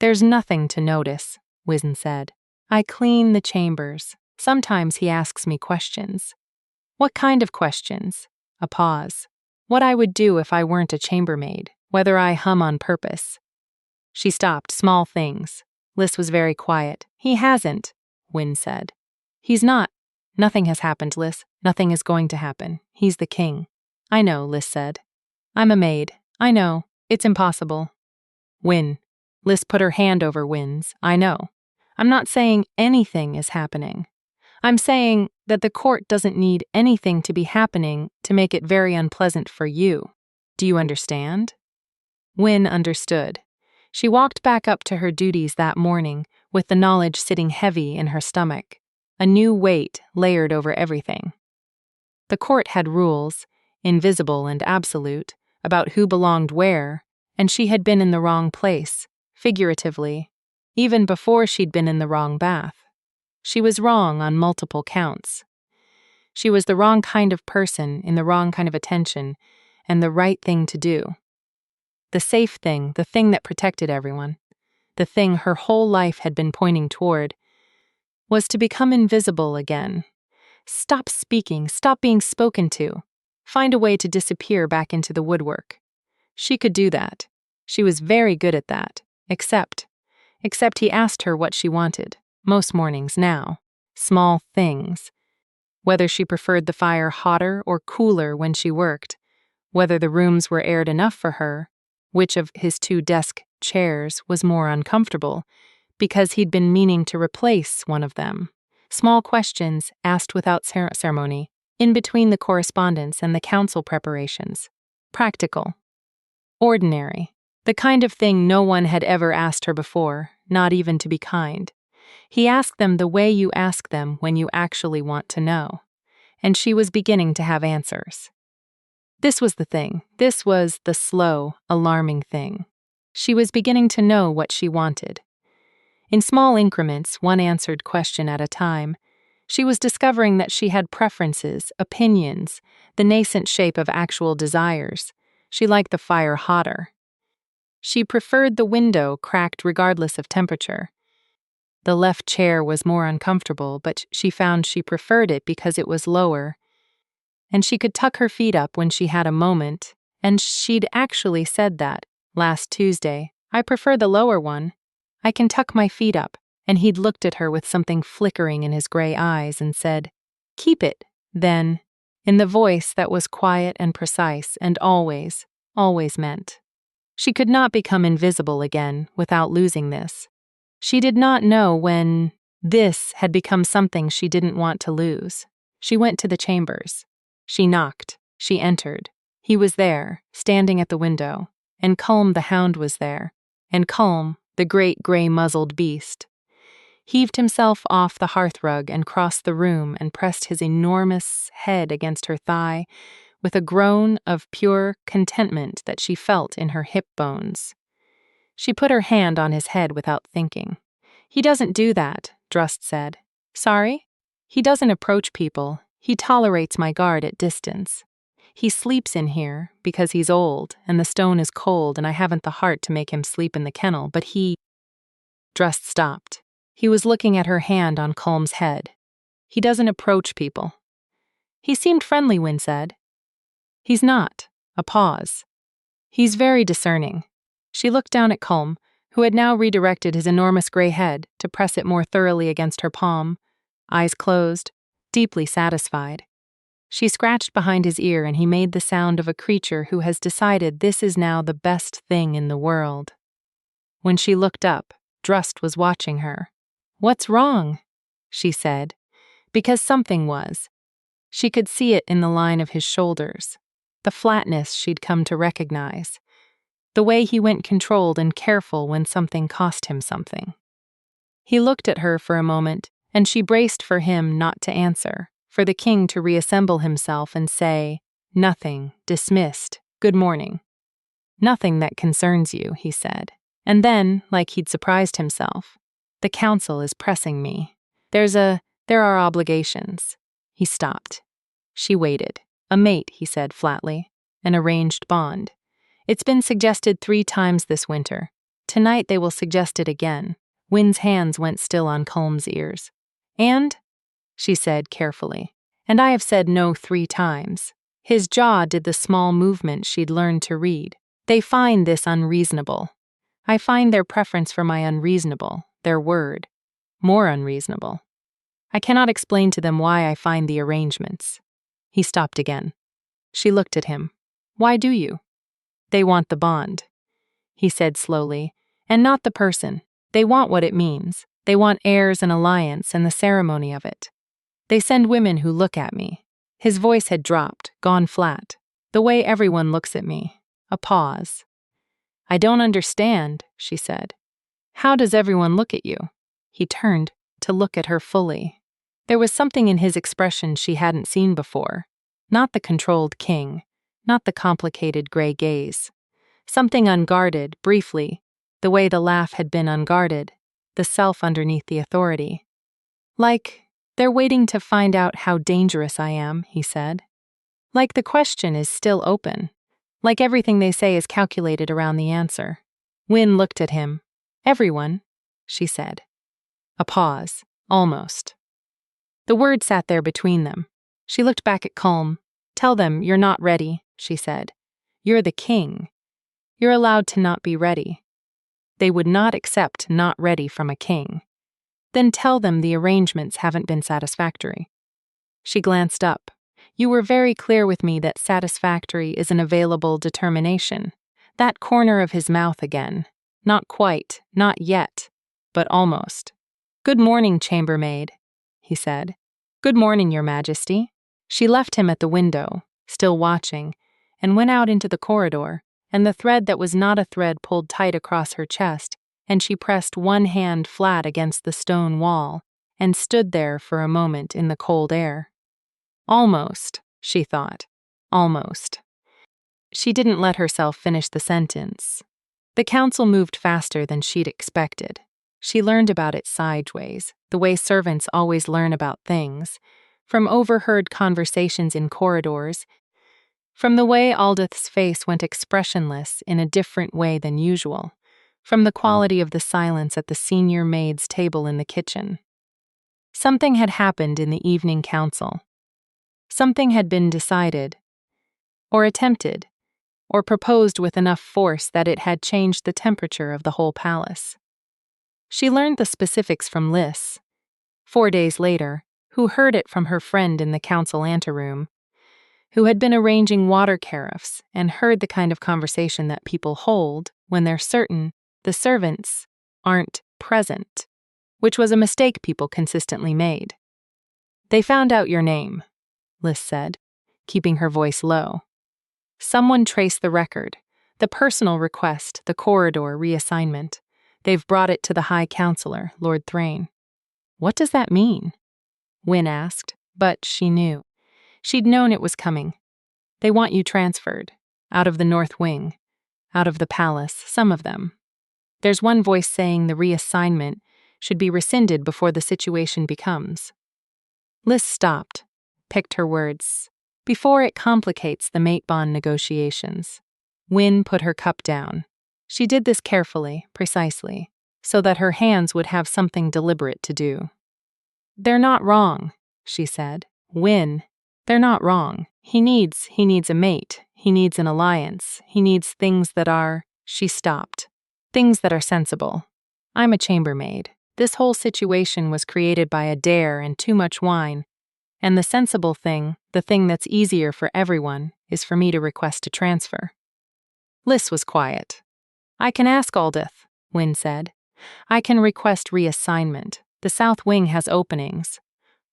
A: "There's nothing to notice," Wizen said. "I clean the chambers. Sometimes he asks me questions." "What kind of questions?" A pause. "What I would do if I weren't a chambermaid, whether I hum on purpose." She stopped. "Small things." Liz was very quiet. "He hasn't," Wynne said. "He's not. Nothing has happened, Liz. Nothing is going to happen. He's the king." "I know," Liz said. "I'm a maid. I know. It's impossible." "Wynne." Liz put her hand over Wynne's. "I know. I'm not saying anything is happening. I'm saying that the court doesn't need anything to be happening to make it very unpleasant for you. Do you understand?" Wynne understood. She walked back up to her duties that morning, with the knowledge sitting heavy in her stomach, a new weight layered over everything. The court had rules, invisible and absolute, about who belonged where, and she had been in the wrong place, figuratively, even before she'd been in the wrong bath. She was wrong on multiple counts. She was the wrong kind of person in the wrong kind of attention, and the right thing to do. The safe thing, the thing that protected everyone, the thing her whole life had been pointing toward, was to become invisible again. Stop speaking, stop being spoken to. Find a way to disappear back into the woodwork. She could do that. She was very good at that, except he asked her what she wanted, most mornings now. Small things. Whether she preferred the fire hotter or cooler when she worked, whether the rooms were aired enough for her, which of his 2 desk chairs was more uncomfortable, because he'd been meaning to replace one of them. Small questions asked without ceremony, in between the correspondence and the council preparations. Practical. Ordinary. The kind of thing no one had ever asked her before, not even to be kind. He asked them the way you ask them when you actually want to know. And she was beginning to have answers. This was the thing. This was the slow, alarming thing. She was beginning to know what she wanted. In small increments, one answered question at a time, she was discovering that she had preferences, opinions, the nascent shape of actual desires. She liked the fire hotter. She preferred the window cracked regardless of temperature. The left chair was more uncomfortable, but she found she preferred it because it was lower, and she could tuck her feet up when she had a moment, and she'd actually said that, last Tuesday. "I prefer the lower one. I can tuck my feet up," and he'd looked at her with something flickering in his gray eyes and said, "Keep it, then," in the voice that was quiet and precise and always meant. She could not become invisible again without losing this. She did not know when this had become something she didn't want to lose. She went to the chambers. She knocked. She entered. He was there, standing at the window, and Culm the hound was there, and Culm, the great gray-muzzled beast, heaved himself off the hearthrug and crossed the room and pressed his enormous head against her thigh with a groan of pure contentment that she felt in her hip bones. She put her hand on his head without thinking. "He doesn't do that," Drust said. "Sorry? He doesn't approach people. He tolerates my guard at distance. He sleeps in here because he's old and the stone is cold and I haven't the heart to make him sleep in the kennel, but he—" Drust stopped. He was looking at her hand on Culm's head. "He doesn't approach people." "He seemed friendly," Wynne said. "He's not." A pause. "He's very discerning." She looked down at Culm, who had now redirected his enormous gray head to press it more thoroughly against her palm, eyes closed, deeply satisfied. She scratched behind his ear and he made the sound of a creature who has decided this is now the best thing in the world. When she looked up, Drust was watching her. "What's wrong?" she said, because something was. She could see it in the line of his shoulders, the flatness she'd come to recognize, the way he went controlled and careful when something cost him something. He looked at her for a moment, and she braced for him not to answer, for the king to reassemble himself and say, "Nothing, dismissed, good morning." "Nothing that concerns you," he said. And then, like he'd surprised himself, "The council is pressing me. There are obligations." He stopped. She waited. "A mate," he said flatly. "An arranged bond. It's been suggested 3 times this winter. Tonight they will suggest it again." Wynn's hands went still on Culm's ears. "And?" she said carefully. "And I have said no 3 times. His jaw did the small movement she'd learned to read. "They find this unreasonable. I find their preference for my unreasonable, their word, more unreasonable. I cannot explain to them why I find the arrangements." He stopped again. She looked at him. "Why do you?" "They want the bond," he said slowly, "and not the person. They want what it means. They want heirs and alliance and the ceremony of it. They send women who look at me." His voice had dropped, gone flat. "The way everyone looks at me." A pause. "I don't understand," she said. "How does everyone look at you?" He turned to look at her fully. There was something in his expression she hadn't seen before. Not the controlled king, not the complicated gray gaze. Something unguarded, briefly, the way the laugh had been unguarded, the self underneath the authority. "Like, they're waiting to find out how dangerous I am," he said. "Like the question is still open. Like everything they say is calculated around the answer." Wynn looked at him. "Everyone," she said. A pause, almost. The word sat there between them. She looked back at Culm. "Tell them you're not ready," she said. "You're the king. You're allowed to not be ready." They would not accept not ready from a king. "Then tell them the arrangements haven't been satisfactory." She glanced up. "You were very clear with me that satisfactory is an available determination." That corner of his mouth again. Not quite, not yet, but almost. "Good morning, chambermaid," he said. "Good morning, Your Majesty." She left him at the window, still watching, and went out into the corridor, and the thread that was not a thread pulled tight across her chest, and she pressed one hand flat against the stone wall, and stood there for a moment in the cold air. Almost, she thought. Almost. She didn't let herself finish the sentence. The council moved faster than she'd expected. She learned about it sideways, the way servants always learn about things, from overheard conversations in corridors, from the way Aldith's face went expressionless in a different way than usual, from the quality of the silence at the senior maid's table in the kitchen. Something had happened in the evening council. Something had been decided, or attempted, or proposed with enough force that it had changed the temperature of the whole palace. She learned the specifics from Liss, 4 days later, who heard it from her friend in the council anteroom, who had been arranging water caraffes and heard the kind of conversation that people hold when they're certain the servants aren't present, which was a mistake people consistently made. "They found out your name," Liss said, keeping her voice low. "Someone traced the record, the personal request, the corridor reassignment. They've brought it to the High Counselor, Lord Thrain." "What does that mean?" Wynn asked, but she knew. She'd known it was coming. "They want you transferred, out of the North Wing, out of the palace, some of them. There's one voice saying the reassignment should be rescinded before the situation becomes." Liss stopped, picked her words. "Before it complicates the mate bond negotiations." Wynn put her cup down. She did this carefully, precisely, so that her hands would have something deliberate to do. "They're not wrong," she said. "Wynn, they're not wrong. He needs a mate. He needs an alliance. He needs things that are..." She stopped. "Things that are sensible. I'm a chambermaid. This whole situation was created by a dare and too much wine. And the sensible thing, the thing that's easier for everyone, is for me to request a transfer." Liss was quiet. "I can ask Aldith," Wynn said. I can request reassignment. The south wing has openings.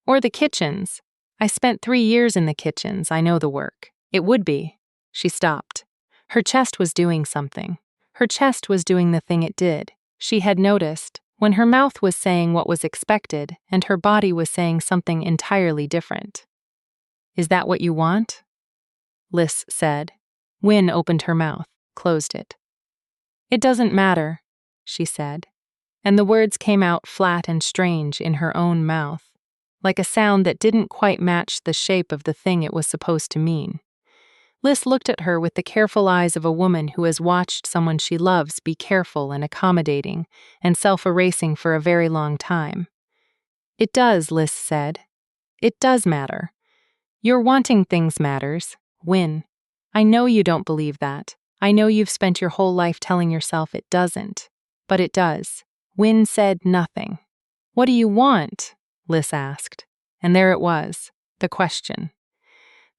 A: Or the kitchens. I spent 3 years in the kitchens. I know the work. It would be. She stopped. Her chest was doing something. Her chest was doing the thing it did. She had noticed when her mouth was saying what was expected and her body was saying something entirely different. Is that what you want? Liz said. Wynne opened her mouth, closed it. It doesn't matter, she said, and the words came out flat and strange in her own mouth, like a sound that didn't quite match the shape of the thing it was supposed to mean. Liz looked at her with the careful eyes of a woman who has watched someone she loves be careful and accommodating and self-erasing for a very long time. It does, Liz said. It does matter. Your wanting things matters, Wynne. I know you don't believe that. I know you've spent your whole life telling yourself it doesn't. But it does. Wynne said nothing. What do you want? Liz asked. And there it was, the question.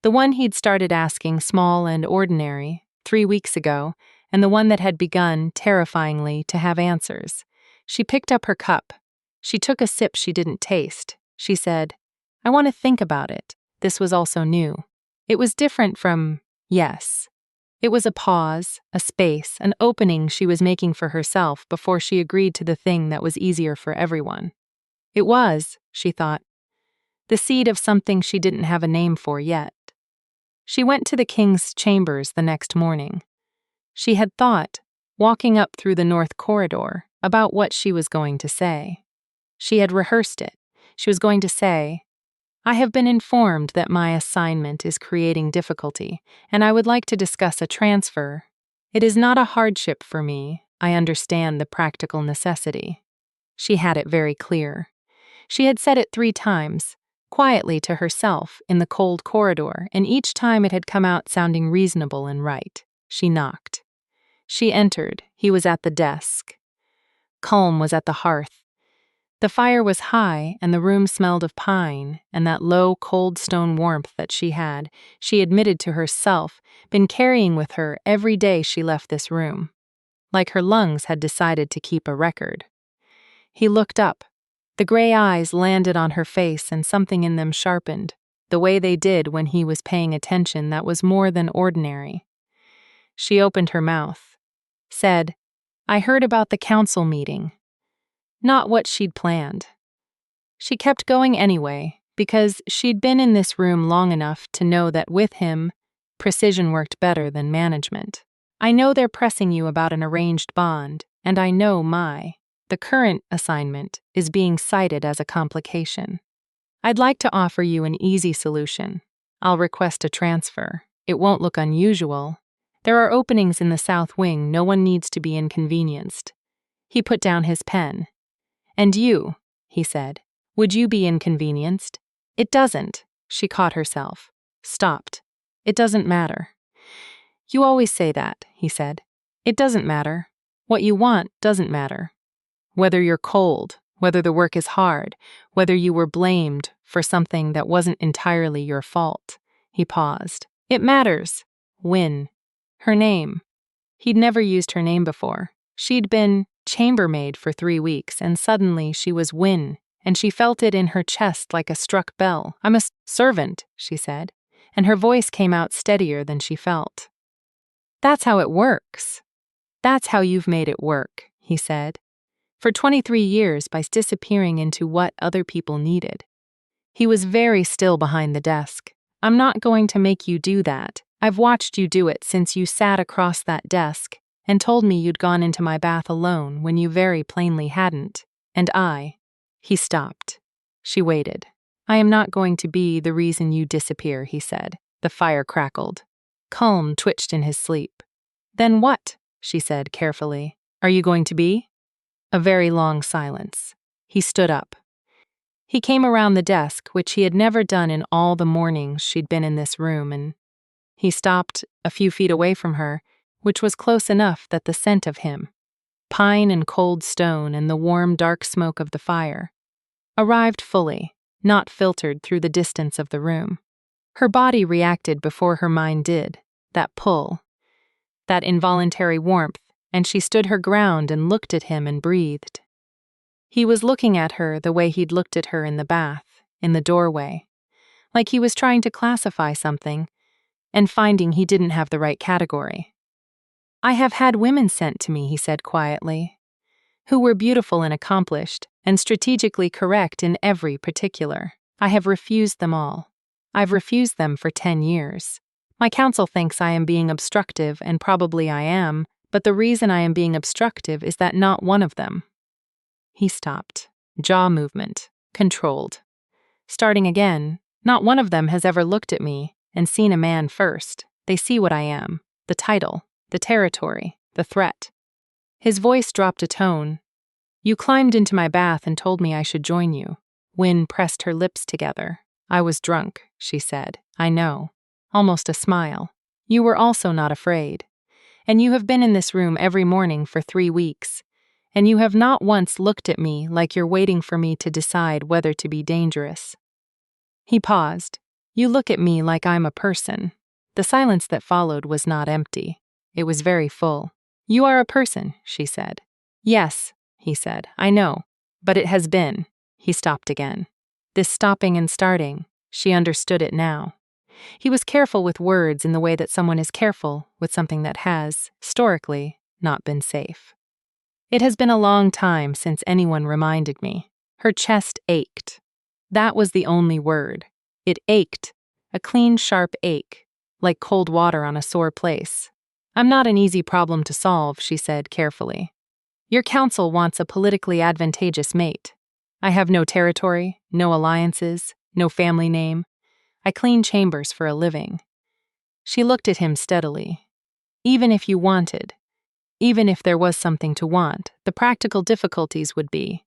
A: The one he'd started asking, small and ordinary, 3 weeks ago, and the one that had begun, terrifyingly, to have answers. She picked up her cup. She took a sip she didn't taste. She said, I want to think about it. This was also new. It was different from yes. It was a pause, a space, an opening she was making for herself before she agreed to the thing that was easier for everyone. It was, she thought, the seed of something she didn't have a name for yet. She went to the king's chambers the next morning. She had thought, walking up through the north corridor, about what she was going to say. She had rehearsed it. She was going to say, I have been informed that my assignment is creating difficulty, and I would like to discuss a transfer. It is not a hardship for me. I understand the practical necessity. She had it very clear. She had said it 3 times, quietly to herself, in the cold corridor, and each time it had come out sounding reasonable and right. She knocked. She entered. He was at the desk. Culm was at the hearth. The fire was high, and the room smelled of pine, and that low, cold stone warmth that she admitted to herself, been carrying with her every day she left this room. Like her lungs had decided to keep a record. He looked up. The gray eyes landed on her face and something in them sharpened, the way they did when he was paying attention that was more than ordinary. She opened her mouth. Said, I heard about the council meeting. Not what she'd planned. She kept going anyway, because she'd been in this room long enough to know that with him, precision worked better than management. I know they're pressing you about an arranged bond, and I know the current assignment is being cited as a complication. I'd like to offer you an easy solution. I'll request a transfer. It won't look unusual. There are openings in the south wing. No one needs to be inconvenienced. He put down his pen. And you, he said, would you be inconvenienced? It doesn't. She caught herself. Stopped. It doesn't matter. You always say that, he said. It doesn't matter. What you want doesn't matter. Whether you're cold, whether the work is hard, whether you were blamed for something that wasn't entirely your fault. He paused. It matters. Wynne. Her name. He'd never used her name before. She'd been chambermaid for 3 weeks, and suddenly she was Wynne, and she felt it in her chest like a struck bell. I'm a servant, she said, and her voice came out steadier than she felt. That's how it works. That's how you've made it work, he said. For 23 years by disappearing into what other people needed. He was very still behind the desk. I'm not going to make you do that. I've watched you do it since you sat across that desk and told me you'd gone into my bath alone when you very plainly hadn't. And he stopped. She waited. I am not going to be the reason you disappear, he said. The fire crackled. Culm twitched in his sleep. Then what? She said carefully. Are you going to be? A very long silence. He stood up. He came around the desk, which he had never done in all the mornings she'd been in this room, and he stopped a few feet away from her, which was close enough that the scent of him, pine and cold stone and the warm, dark smoke of the fire, arrived fully, not filtered through the distance of the room. Her body reacted before her mind did, that pull, that involuntary warmth, and she stood her ground and looked at him and breathed. He was looking at her the way he'd looked at her in the bath, in the doorway, like he was trying to classify something and finding he didn't have the right category. "I have had women sent to me," he said quietly, "who were beautiful and accomplished and strategically correct in every particular. I have refused them all. I've refused them for 10 years. My counsel thinks I am being obstructive, and probably I am, but the reason I am being obstructive is that not one of them." He stopped. Jaw movement. Controlled. Starting again, "Not one of them has ever looked at me and seen a man first. They see what I am, the title, the territory, the threat." His voice dropped a tone. "You climbed into my bath and told me I should join you." Wynne pressed her lips together. "I was drunk," she said. "I know." Almost a smile. "You were also not afraid. And you have been in this room every morning for 3 weeks. And you have not once looked at me like you're waiting for me to decide whether to be dangerous." He paused. "You look at me like I'm a person." The silence that followed was not empty. It was very full. "You are a person," she said. "Yes," he said, "I know. But it has been." He stopped again. This stopping and starting, she understood it now. He was careful with words in the way that someone is careful with something that has, historically, not been safe. "It has been a long time since anyone reminded me." Her chest ached. That was the only word. It ached, a clean, sharp ache, like cold water on a sore place. "I'm not an easy problem to solve," she said carefully. "Your counsel wants a politically advantageous mate. I have no territory, no alliances, no family name. I clean chambers for a living." She looked at him steadily. "Even if you wanted, even if there was something to want, the practical difficulties would be—"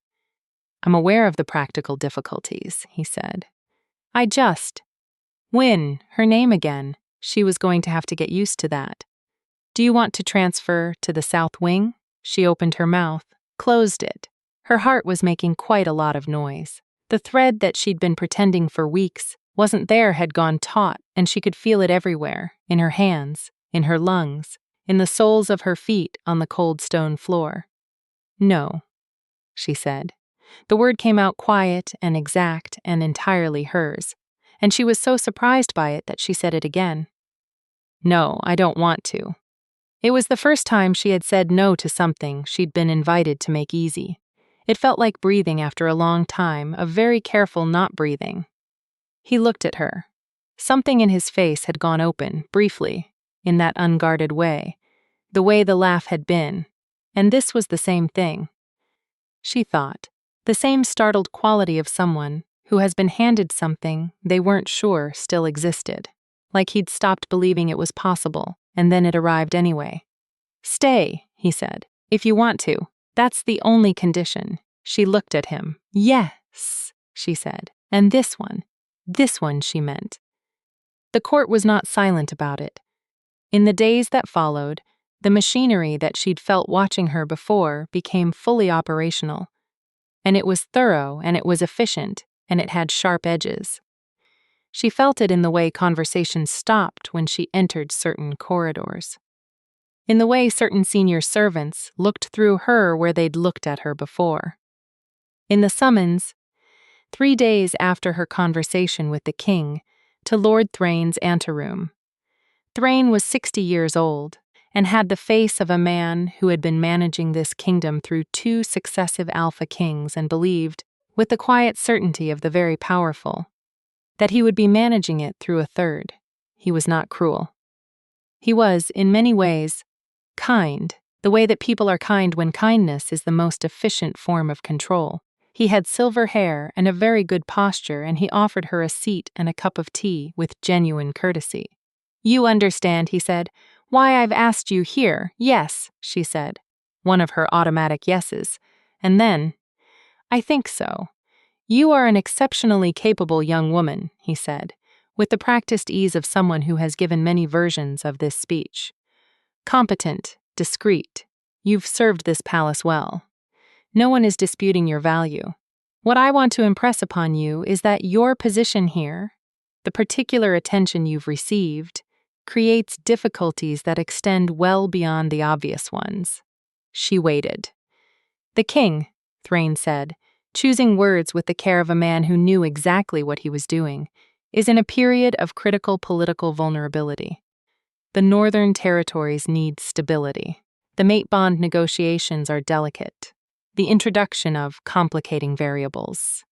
A: "I'm aware of the practical difficulties," he said. "I just—" Wynne, her name again. She was going to have to get used to that. "Do you want to transfer to the South Wing?" She opened her mouth, closed it. Her heart was making quite a lot of noise. The thread that she'd been pretending for weeks wasn't there had gone taut, and she could feel it everywhere, in her hands, in her lungs, in the soles of her feet on the cold stone floor. "No," she said. The word came out quiet and exact and entirely hers, and she was so surprised by it that she said it again. "No, I don't want to." It was the first time she had said no to something she'd been invited to make easy. It felt like breathing after a long time of very careful not breathing. He looked at her. Something in his face had gone open, briefly, in that unguarded way, the way the laugh had been, and this was the same thing. She thought, the same startled quality of someone who has been handed something they weren't sure still existed, like he'd stopped believing it was possible, and then it arrived anyway. "Stay," he said, "if you want to. That's the only condition." She looked at him. "Yes," she said, "and this one, she meant." The court was not silent about it. In the days that followed, the machinery that she'd felt watching her before became fully operational. And it was thorough, and it was efficient, and it had sharp edges. She felt it in the way conversations stopped when she entered certain corridors. In the way certain senior servants looked through her where they'd looked at her before. In the summons, 3 days after her conversation with the king, to Lord Thrain's anteroom. Thrain was 60 years old and had the face of a man who had been managing this kingdom through 2 successive alpha kings and believed, with the quiet certainty of the very powerful, that he would be managing it through a third. He was not cruel. He was, in many ways, kind, the way that people are kind when kindness is the most efficient form of control. He had silver hair and a very good posture, and he offered her a seat and a cup of tea with genuine courtesy. "You understand," he said, "why I've asked you here." "Yes," she said, one of her automatic yeses. And then, "I think so. You are an exceptionally capable young woman," he said, with the practiced ease of someone who has given many versions of this speech. "Competent, discreet. You've served this palace well. No one is disputing your value. What I want to impress upon you is that your position here, the particular attention you've received, creates difficulties that extend well beyond the obvious ones. She waited. "The king," Thrain said, choosing words with the care of a man who knew exactly what he was doing, "is in a period of critical political vulnerability. The Northern Territories need stability. The mate bond negotiations are delicate. The introduction of complicating variables."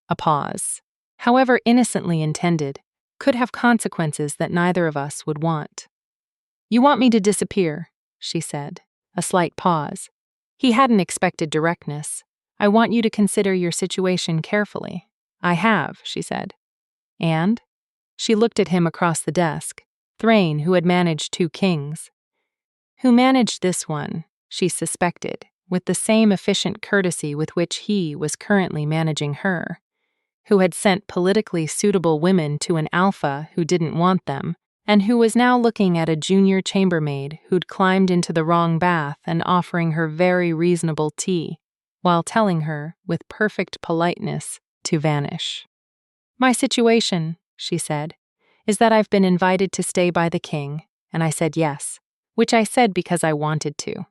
A: A pause, however innocently intended, could have consequences that neither of us would want. "You want me to disappear," she said. A slight pause. He hadn't expected directness. "I want you to consider your situation carefully." "I have," she said. "And?" She looked at him across the desk. Thrain, who had managed 2 kings. Who managed this one, she suspected, with the same efficient courtesy with which he was currently managing her. Who had sent politically suitable women to an alpha who didn't want them, and who was now looking at a junior chambermaid who'd climbed into the wrong bath and offering her very reasonable tea, while telling her, with perfect politeness, to vanish. "My situation," she said, "is that I've been invited to stay by the king, and I said yes, which I said because I wanted to.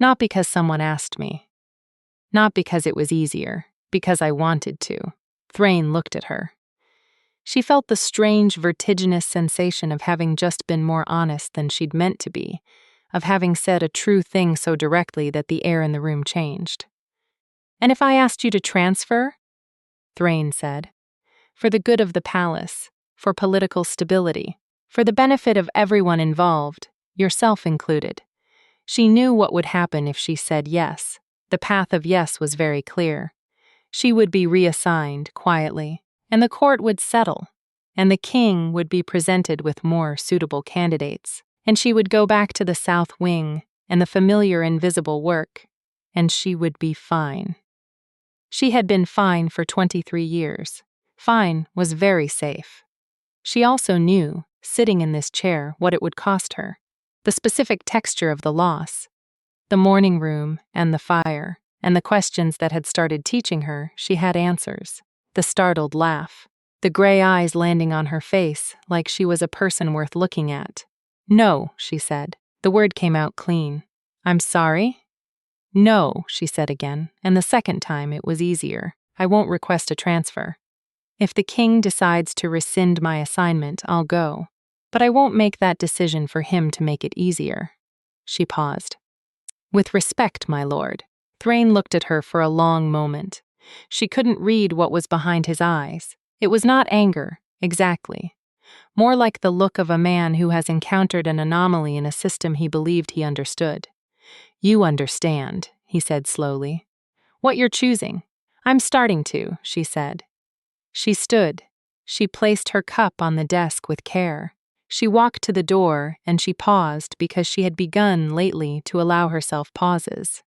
A: Not because someone asked me. Not because it was easier, because I wanted to." Thrain looked at her. She felt the strange, vertiginous sensation of having just been more honest than she'd meant to be, of having said a true thing so directly that the air in the room changed. "And if I asked you to transfer?" Thrain said. "For the good of the palace, for political stability, for the benefit of everyone involved, yourself included." She knew what would happen if she said yes. The path of yes was very clear. She would be reassigned quietly, and the court would settle, and the king would be presented with more suitable candidates, and she would go back to the South Wing and the familiar invisible work, and she would be fine. She had been fine for 23 years. Fine was very safe. She also knew, sitting in this chair, what it would cost her. The specific texture of the loss. The morning room and the fire, and the questions that had started teaching her, she had answers. The startled laugh. The gray eyes landing on her face like she was a person worth looking at. "No," she said. The word came out clean. "I'm sorry?" "No," she said again, and the second time it was easier. "I won't request a transfer. If the king decides to rescind my assignment, I'll go. But I won't make that decision for him to make it easier." She paused. "With respect, my lord." Thrain looked at her for a long moment. She couldn't read what was behind his eyes. It was not anger, exactly. More like the look of a man who has encountered an anomaly in a system he believed he understood. "You understand," he said slowly. "What you're choosing." "I'm starting to," she said. She stood. She placed her cup on the desk with care. She walked to the door, and she paused because she had begun lately to allow herself pauses.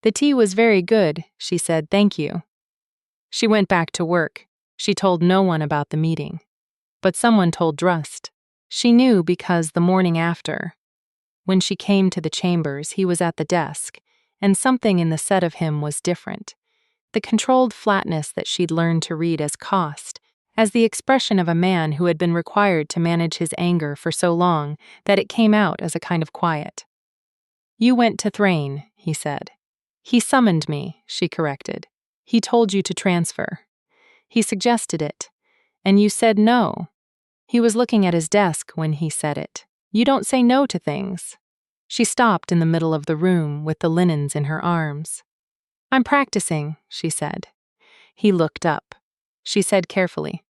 A: "The tea was very good," she said. "Thank you." She went back to work. She told no one about the meeting. But someone told Drust. She knew because the morning after, when she came to the chambers, he was at the desk, and something in the set of him was different. The controlled flatness that she'd learned to read as cost, as the expression of a man who had been required to manage his anger for so long that it came out as a kind of quiet. "You went to Thrain," he said. "He summoned me," she corrected. "He told you to transfer. He suggested it. And you said no." He was looking at his desk when he said it. "You don't say no to things." She stopped in the middle of the room with the linens in her arms. "I'm practicing," she said. He looked up. She said carefully,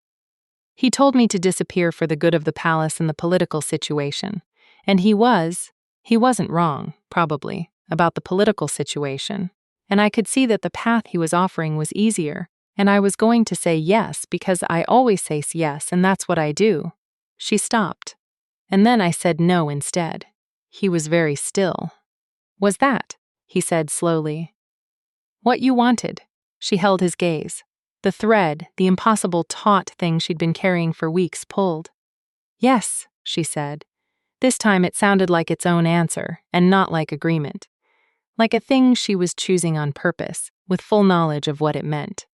A: "He told me to disappear for the good of the palace and the political situation. And he wasn't wrong, probably, about the political situation. And I could see that the path he was offering was easier, and I was going to say yes because I always say yes, and that's what I do." She stopped. "And then I said no instead." He was very still. "Was that?" he said slowly. "What you wanted?" She held his gaze. The thread, the impossible taut thing she'd been carrying for weeks, pulled. "Yes," she said. This time it sounded like its own answer, and not like agreement. Like a thing she was choosing on purpose, with full knowledge of what it meant.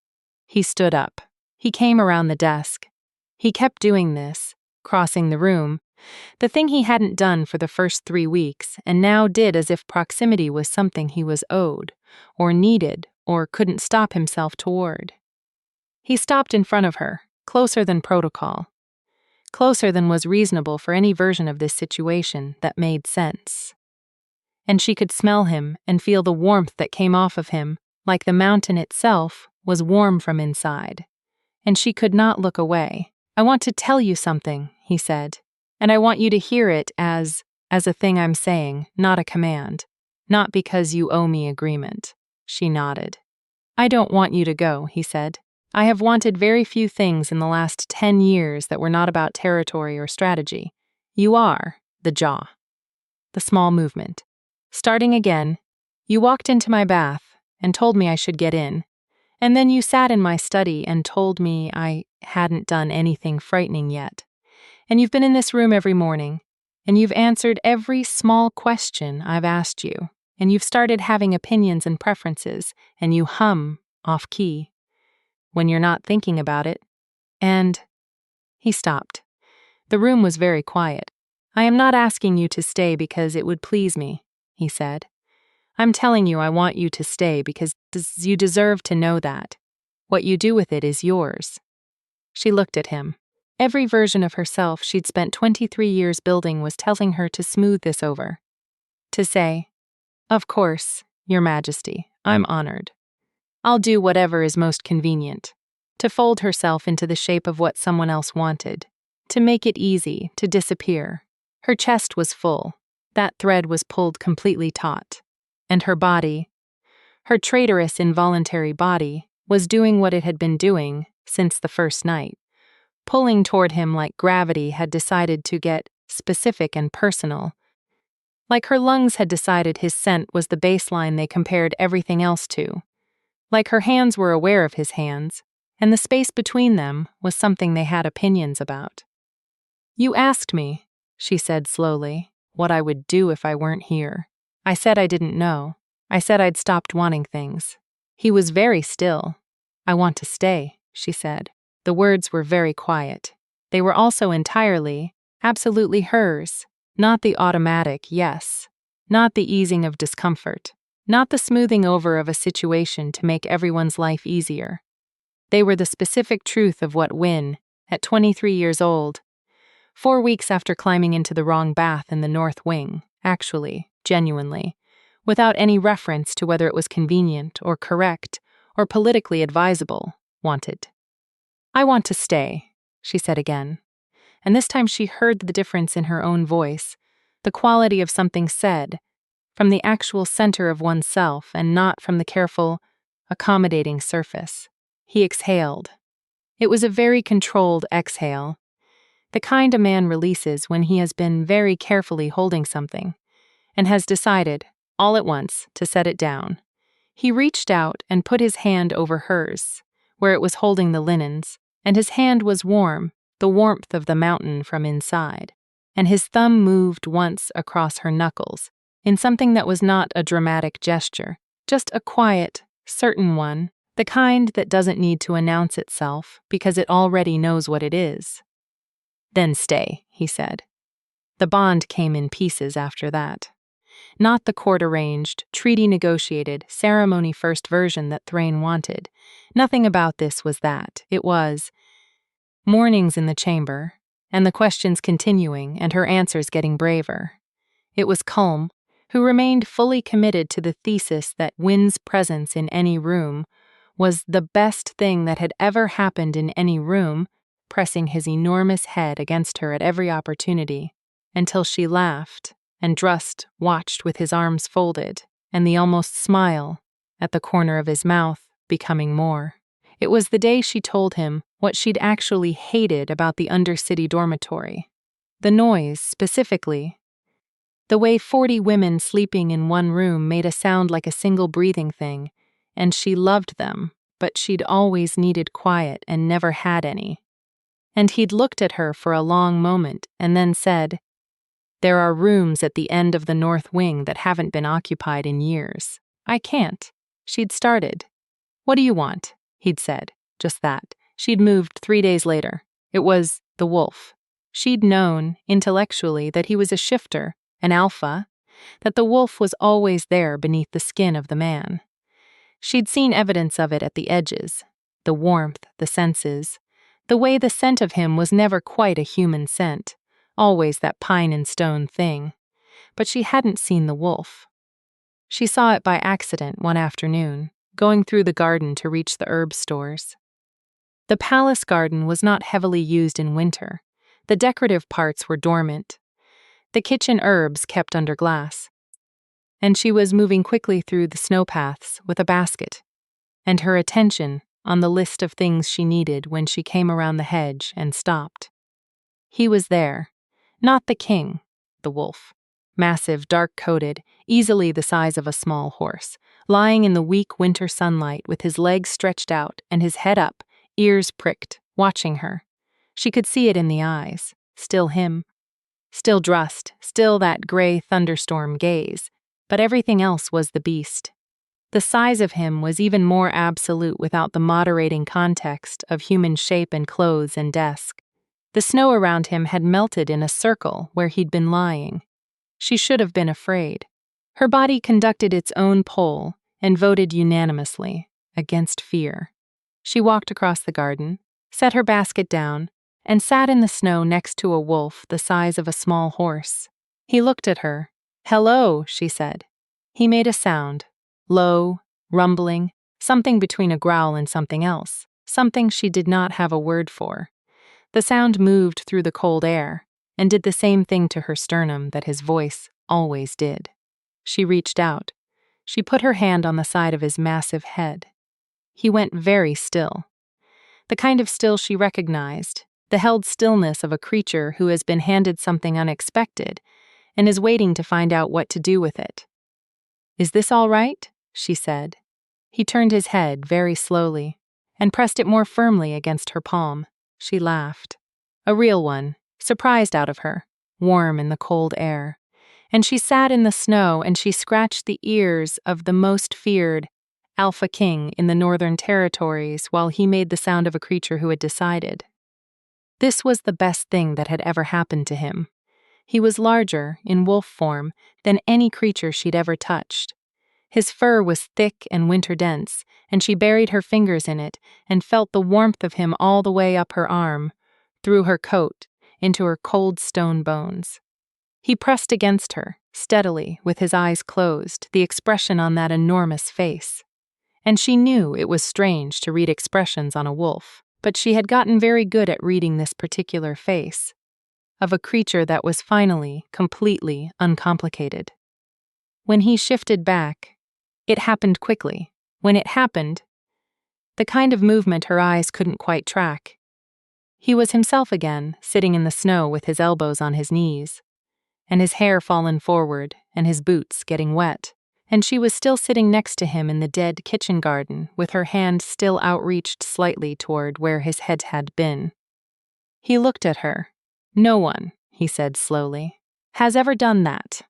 A: He stood up. He came around the desk. He kept doing this, crossing the room, The thing he hadn't done for the first 3 weeks, and now did as if proximity was something he was owed, or needed, or couldn't stop himself toward. He stopped in front of her, closer than protocol. Closer than was reasonable for any version of this situation that made sense. And she could smell him and feel the warmth that came off of him, like the mountain itself was warm from inside. And she could not look away. "I want to tell you something," he said. "And I want you to hear it as a thing I'm saying, not a command. Not because you owe me agreement." She nodded. "I don't want you to go," he said. "I have wanted very few things in the last 10 years that were not about territory or strategy. You are the jaw." The small movement. Starting again, "You walked into my bath and told me I should get in. And then you sat in my study and told me I hadn't done anything frightening yet. And you've been in this room every morning, and you've answered every small question I've asked you, and you've started having opinions and preferences, and you hum off key when you're not thinking about it. And..." He stopped. The room was very quiet. "I am not asking you to stay because it would please me," he said. "I'm telling you I want you to stay because you deserve to know that. What you do with it is yours." She looked at him. Every version of herself she'd spent 23 years building was telling her to smooth this over. To say, "Of course, Your Majesty, I'm honored. I'll do whatever is most convenient." To fold herself into the shape of what someone else wanted. To make it easy, to disappear. Her chest was full. That thread was pulled completely taut. And her body, her traitorous involuntary body, was doing what it had been doing since the first night. Pulling toward him like gravity had decided to get specific and personal. Like her lungs had decided his scent was the baseline they compared everything else to. Like her hands were aware of his hands, and the space between them was something they had opinions about. "You asked me," she said slowly, "what I would do if I weren't here. I said I didn't know. I said I'd stopped wanting things." He was very still. "I want to stay," she said. The words were very quiet. They were also entirely, absolutely hers, not the automatic yes, not the easing of discomfort, not the smoothing over of a situation to make everyone's life easier. They were the specific truth of what Wynne, at 23 years old, 4 weeks after climbing into the wrong bath in the north wing, actually, genuinely, without any reference to whether it was convenient or correct or politically advisable, wanted. "I want to stay," she said again. And this time she heard the difference in her own voice, the quality of something said, from the actual center of oneself and not from the careful, accommodating surface. He exhaled. It was a very controlled exhale, the kind a man releases when he has been very carefully holding something, and has decided, all at once, to set it down. He reached out and put his hand over hers, where it was holding the linens, and his hand was warm, the warmth of the mountain from inside, and his thumb moved once across her knuckles, in something that was not a dramatic gesture, just a quiet, certain one, the kind that doesn't need to announce itself because it already knows what it is. "Then stay," he said. The bond came in pieces after that. Not the court-arranged, treaty-negotiated, ceremony-first version that Thrain wanted. Nothing about this was that. It was mornings in the chamber, and the questions continuing and her answers getting braver. It was Culm, who remained fully committed to the thesis that Wynne's presence in any room was the best thing that had ever happened in any room, pressing his enormous head against her at every opportunity, until she laughed, and Drust watched with his arms folded, and the almost smile, at the corner of his mouth, becoming more. It was the day she told him what she'd actually hated about the Undercity dormitory. The noise, specifically. The way 40 women sleeping in one room made a sound like a single breathing thing, and she loved them, but she'd always needed quiet and never had any. And he'd looked at her for a long moment and then said, "There are rooms at the end of the north wing that haven't been occupied in years. I can't." She'd started. "What do you want?" he'd said. Just that. She'd moved 3 days later. It was the wolf. She'd known, intellectually, that he was a shifter, an alpha, that the wolf was always there beneath the skin of the man. She'd seen evidence of it at the edges, the warmth, the senses, the way the scent of him was never quite a human scent, always that pine and stone thing. But she hadn't seen the wolf. She saw it by accident one afternoon, going through the garden to reach the herb stores. The palace garden was not heavily used in winter. The decorative parts were dormant. The kitchen herbs kept under glass. And she was moving quickly through the snowpaths with a basket, and her attention on the list of things she needed when she came around the hedge and stopped. He was there, not the king, the wolf, massive, dark-coated, easily the size of a small horse, lying in the weak winter sunlight with his legs stretched out and his head up, ears pricked, watching her. She could see it in the eyes, still him. Still dressed, still that gray thunderstorm gaze, but everything else was the beast. The size of him was even more absolute without the moderating context of human shape and clothes and desk. The snow around him had melted in a circle where he'd been lying. She should have been afraid. Her body conducted its own poll and voted unanimously against fear. She walked across the garden, set her basket down, and sat in the snow next to a wolf the size of a small horse. He looked at her. "Hello," she said. He made a sound, low, rumbling, something between a growl and something else, something she did not have a word for. The sound moved through the cold air and did the same thing to her sternum that his voice always did. She reached out. She put her hand on the side of his massive head. He went very still. The kind of still she recognized, the held stillness of a creature who has been handed something unexpected and is waiting to find out what to do with it. "Is this all right?" she said. He turned his head very slowly and pressed it more firmly against her palm. She laughed. A real one, surprised out of her, warm in the cold air. And she sat in the snow and she scratched the ears of the most feared Alpha King in the Northern Territories while he made the sound of a creature who had decided. This was the best thing that had ever happened to him. He was larger, in wolf form, than any creature she'd ever touched. His fur was thick and winter-dense, and she buried her fingers in it and felt the warmth of him all the way up her arm, through her coat, into her cold stone bones. He pressed against her, steadily, with his eyes closed, the expression on that enormous face. And she knew it was strange to read expressions on a wolf, but she had gotten very good at reading this particular face, of a creature that was finally, completely uncomplicated. When he shifted back, it happened quickly. When it happened, the kind of movement her eyes couldn't quite track. He was himself again, sitting in the snow with his elbows on his knees, and his hair fallen forward and his boots getting wet, and she was still sitting next to him in the dead kitchen garden with her hand still outreached slightly toward where his head had been. He looked at her. "No one," he said slowly, "has ever done that."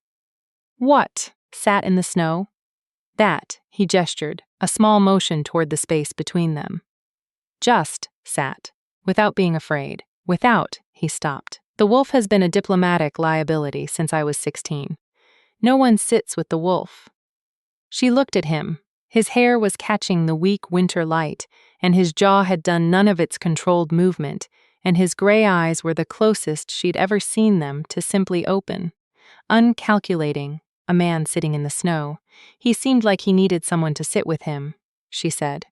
A: "What?" "Sat in the snow?" "That," he gestured, a small motion toward the space between them. "Just sat, without being afraid. Without," he stopped. "The wolf has been a diplomatic liability since I was 16. No one sits with the wolf." She looked at him. His hair was catching the weak winter light, and his jaw had done none of its controlled movement, and his gray eyes were the closest she'd ever seen them to simply open. Uncalculating, a man sitting in the snow. He seemed like he needed someone to sit with him, she said.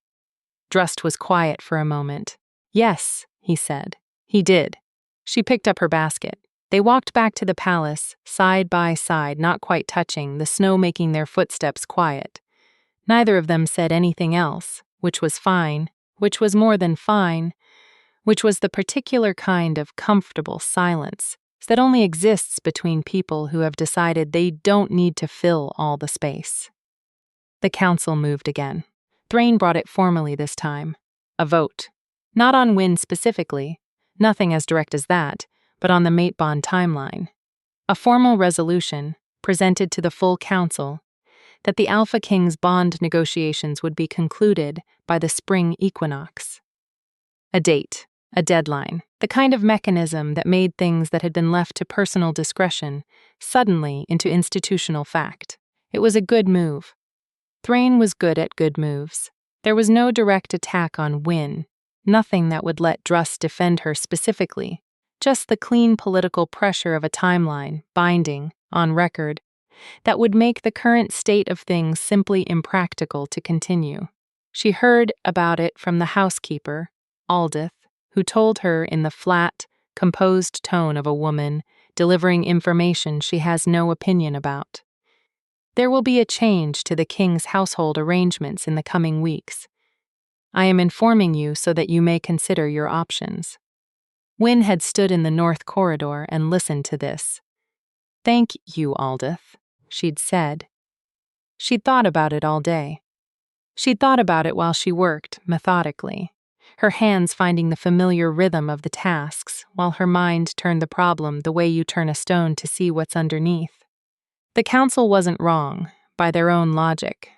A: Drust was quiet for a moment. "Yes," he said. He did. She picked up her basket. They walked back to the palace, side by side, not quite touching, the snow making their footsteps quiet. Neither of them said anything else, which was fine, which was more than fine, which was the particular kind of comfortable silence that only exists between people who have decided they don't need to fill all the space. The council moved again. Thrain brought it formally this time. A vote. Not on Wynn specifically, nothing as direct as that, but on the mate bond timeline. A formal resolution, presented to the full council, that the Alpha King's bond negotiations would be concluded by the spring equinox. A date. A deadline, the kind of mechanism that made things that had been left to personal discretion suddenly into institutional fact. It was a good move. Thrain was good at good moves. There was no direct attack on Wynne, nothing that would let Druss defend her specifically, just the clean political pressure of a timeline, binding, on record, that would make the current state of things simply impractical to continue. She heard about it from the housekeeper, Aldith, who told her in the flat, composed tone of a woman delivering information she has no opinion about. There will be a change to the king's household arrangements in the coming weeks. I am informing you so that you may consider your options. Wynne had stood in the north corridor and listened to this. Thank you, Aldith, she'd said. She'd thought about it all day. She'd thought about it while she worked, methodically, her hands finding the familiar rhythm of the tasks, while her mind turned the problem the way you turn a stone to see what's underneath. The council wasn't wrong, by their own logic.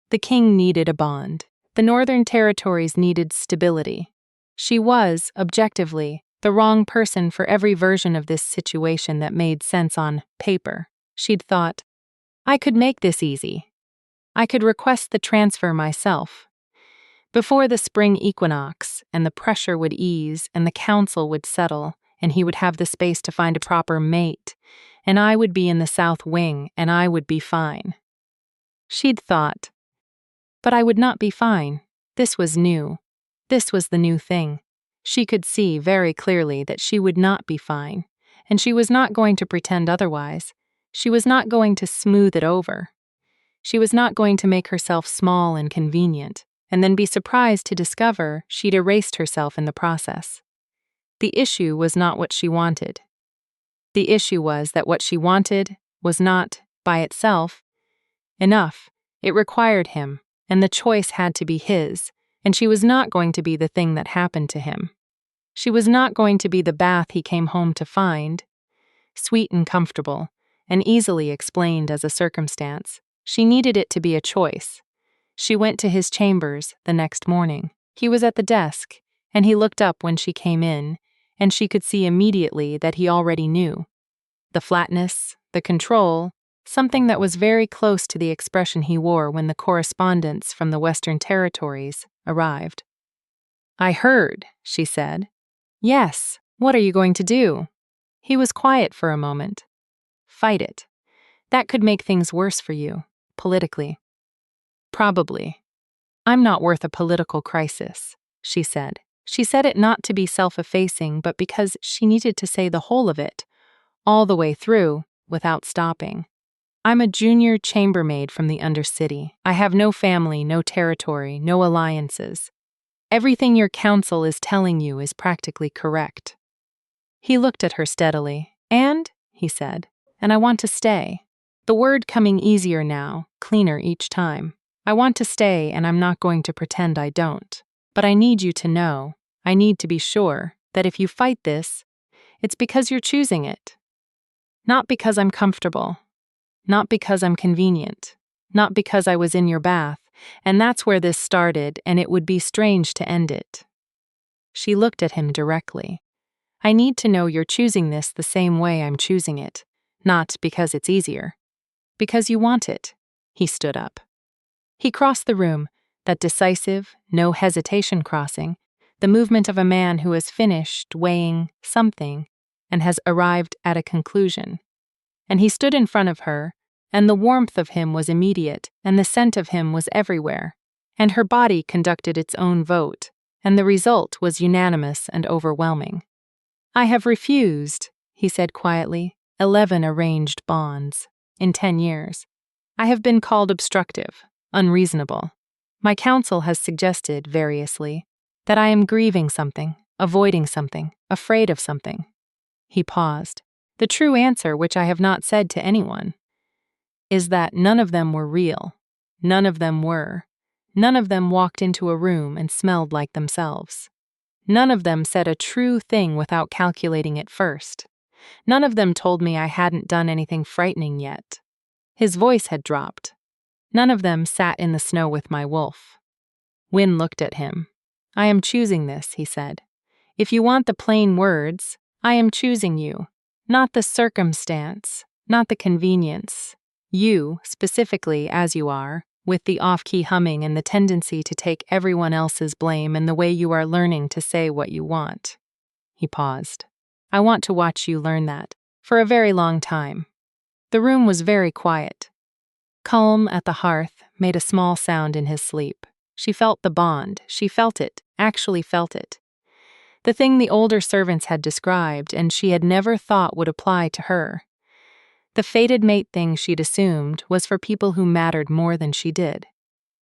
A: The king needed a bond. The Northern Territories needed stability. She was, objectively, the wrong person for every version of this situation that made sense on paper. She'd thought, I could make this easy. I could request the transfer myself. Before the spring equinox, and the pressure would ease, and the council would settle, and he would have the space to find a proper mate, and I would be in the South Wing, and I would be fine. She'd thought, but I would not be fine. This was new. This was the new thing. She could see very clearly that she would not be fine, and she was not going to pretend otherwise. She was not going to smooth it over. She was not going to make herself small and convenient, and then be surprised to discover she'd erased herself in the process. The issue was not what she wanted. The issue was that what she wanted was not, by itself, enough. It required him, and the choice had to be his, and she was not going to be the thing that happened to him. She was not going to be the bath he came home to find. Sweet and comfortable, and easily explained as a circumstance, she needed it to be a choice. She went to his chambers the next morning. He was at the desk, and he looked up when she came in, and she could see immediately that he already knew. The flatness, the control, something that was very close to the expression he wore when the correspondents from the Western Territories arrived. I heard, she said. Yes, what are you going to do? He was quiet for a moment. Fight it. That could make things worse for you, politically. Probably. I'm not worth a political crisis, she said. She said it not to be self-effacing, but because she needed to say the whole of it, all the way through, without stopping. I'm a junior chambermaid from the Undercity. I have no family, no territory, no alliances. Everything your council is telling you is practically correct. He looked at her steadily. And, he said, and I want to stay. The word coming easier now, cleaner each time. I want to stay, and I'm not going to pretend I don't. But I need you to know, I need to be sure, that if you fight this, it's because you're choosing it. Not because I'm comfortable. Not because I'm convenient. Not because I was in your bath, and that's where this started, and it would be strange to end it. She looked at him directly. I need to know you're choosing this the same way I'm choosing it, not because it's easier. Because you want it. He stood up. He crossed the room, that decisive, no hesitation crossing, the movement of a man who has finished weighing something and has arrived at a conclusion. And he stood in front of her, and the warmth of him was immediate, and the scent of him was everywhere, and her body conducted its own vote, and the result was unanimous and overwhelming. I have refused, he said quietly, 11 arranged bonds, in 10 years. I have been called obstructive, unreasonable. My counsel has suggested, variously, that I am grieving something, avoiding something, afraid of something. He paused. The true answer, which I have not said to anyone, is that none of them were real. None of them were. None of them walked into a room and smelled like themselves. None of them said a true thing without calculating it first. None of them told me I hadn't done anything frightening yet. His voice had dropped. None of them sat in the snow with my wolf. Wynne looked at him. I am choosing this, he said. If you want the plain words, I am choosing you, not the circumstance, not the convenience. You, specifically as you are, with the off-key humming and the tendency to take everyone else's blame and the way you are learning to say what you want. He paused. I want to watch you learn that, for a very long time. The room was very quiet. Calm at the hearth made a small sound in his sleep. She felt the bond, she felt it, actually felt it. The thing the older servants had described and she had never thought would apply to her. The fated mate thing she'd assumed was for people who mattered more than she did.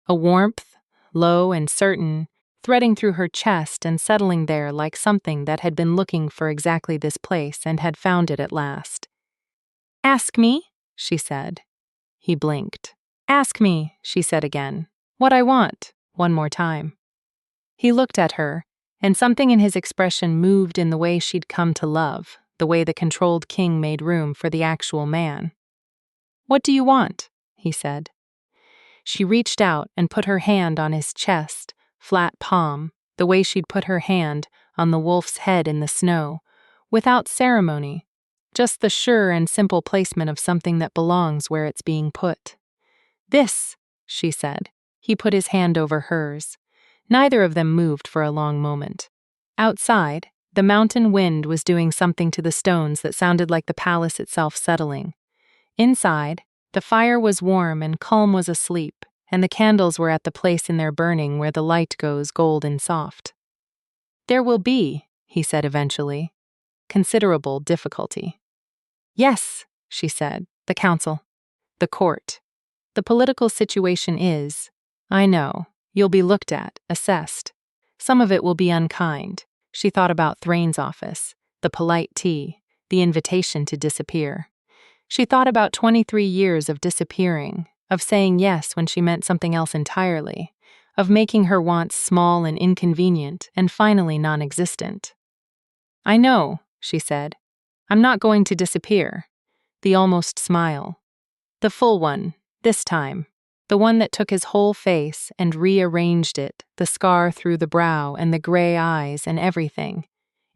A: A warmth, low and certain, threading through her chest and settling there like something that had been looking for exactly this place and had found it at last. Ask me, she said. He blinked. Ask me, she said again. What I want, one more time. He looked at her, and something in his expression moved in the way she'd come to love, the way the controlled king made room for the actual man. What do you want? He said. She reached out and put her hand on his chest, flat palm, the way she'd put her hand on the wolf's head in the snow, without ceremony, just the sure and simple placement of something that belongs where it's being put. This, she said. He put his hand over hers. Neither of them moved for a long moment. Outside, the mountain wind was doing something to the stones that sounded like the palace itself settling. Inside, the fire was warm and Calm was asleep, and the candles were at the place in their burning where the light goes gold and soft. There will be, he said eventually, considerable difficulty. Yes, she said, the council, the court. The political situation is, I know, you'll be looked at, assessed. Some of it will be unkind. She thought about Thrain's office, the polite tea, the invitation to disappear. She thought about 23 years of disappearing, of saying yes when she meant something else entirely, of making her wants small and inconvenient and finally non-existent. I know, she said. I'm not going to disappear. The almost smile. The full one, this time. The one that took his whole face and rearranged it, the scar through the brow and the gray eyes and everything,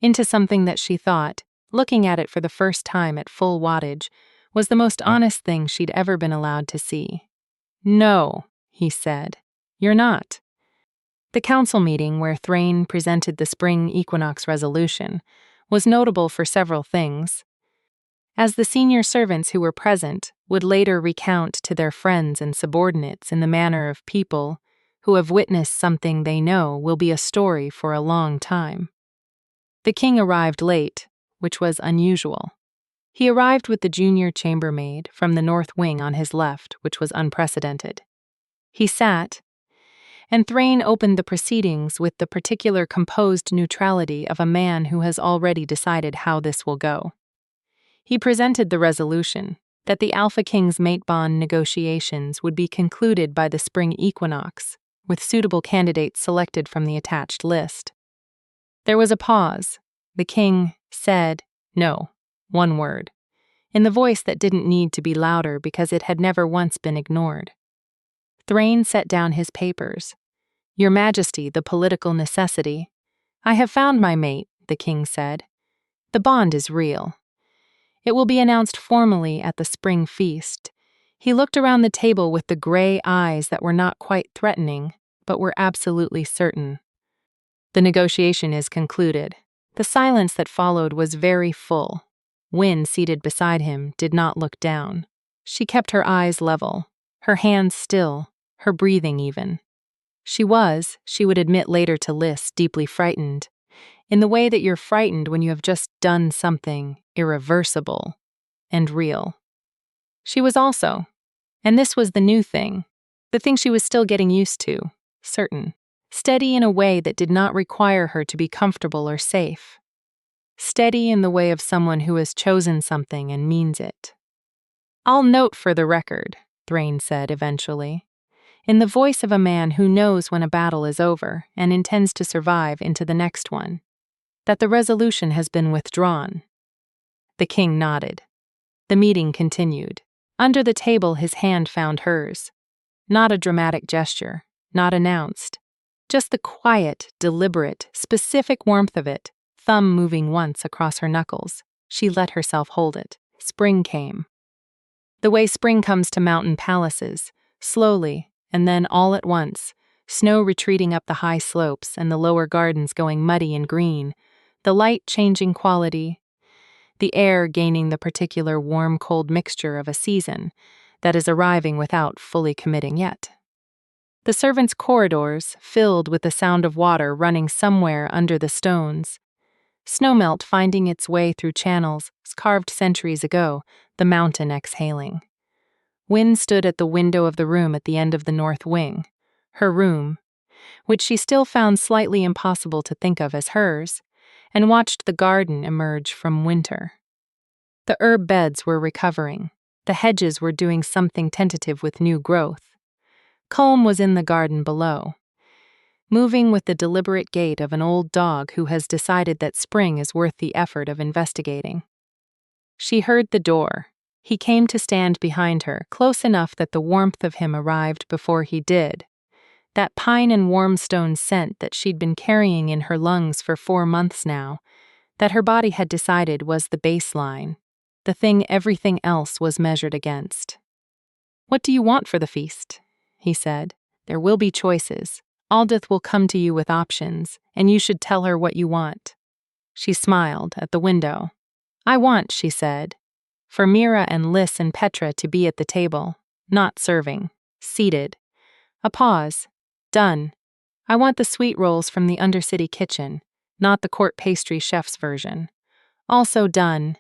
A: into something that she thought, looking at it for the first time at full wattage, was the most honest thing she'd ever been allowed to see. No, he said. You're not. The council meeting where Thrain presented the spring equinox resolution was notable for several things. As the senior servants who were present would later recount to their friends and subordinates in the manner of people who have witnessed something they know will be a story for a long time. The king arrived late, which was unusual. He arrived with the junior chambermaid from the north wing on his left, which was unprecedented. He sat, and Thrain opened the proceedings with the particular composed neutrality of a man who has already decided how this will go. He presented the resolution that the Alpha King's mate bond negotiations would be concluded by the spring equinox, with suitable candidates selected from the attached list. There was a pause. The king said, no, one word, in the voice that didn't need to be louder because it had never once been ignored. Thrain set down his papers. Your Majesty, the political necessity. I have found my mate, the king said. The bond is real. It will be announced formally at the spring feast. He looked around the table with the gray eyes that were not quite threatening, but were absolutely certain. The negotiation is concluded. The silence that followed was very full. Wynne, seated beside him, did not look down. She kept her eyes level, her hands still, her breathing even. She would admit later to Lys, deeply frightened, in the way that you're frightened when you have just done something irreversible and real. She was also, and this was the new thing, the thing she was still getting used to, certain, steady in a way that did not require her to be comfortable or safe. Steady in the way of someone who has chosen something and means it. I'll note for the record, Thrain said eventually, in the voice of a man who knows when a battle is over and intends to survive into the next one, that the resolution has been withdrawn. The king nodded. The meeting continued. Under the table his hand found hers. Not a dramatic gesture, not announced. Just the quiet, deliberate, specific warmth of it, thumb moving once across her knuckles. She let herself hold it. Spring came. The way spring comes to mountain palaces, slowly, and then all at once, snow retreating up the high slopes and the lower gardens going muddy and green, the light changing quality, the air gaining the particular warm-cold mixture of a season that is arriving without fully committing yet. The servants' corridors filled with the sound of water running somewhere under the stones, snowmelt finding its way through channels carved centuries ago, the mountain exhaling. Wynne stood at the window of the room at the end of the north wing, her room, which she still found slightly impossible to think of as hers, and watched the garden emerge from winter. The herb beds were recovering. The hedges were doing something tentative with new growth. Culm was in the garden below, moving with the deliberate gait of an old dog who has decided that spring is worth the effort of investigating. She heard the door. He came to stand behind her, close enough that the warmth of him arrived before he did. That pine and warm stone scent that she'd been carrying in her lungs for 4 months now, that her body had decided was the baseline, the thing everything else was measured against. "What do you want for the feast?" he said. "There will be choices. Aldith will come to you with options, and you should tell her what you want." She smiled at the window. "I want," she said, "for Mira and Liz and Petra to be at the table, not serving, seated." A pause. "Done. I want the sweet rolls from the Undercity kitchen, not the court pastry chef's version. Also done.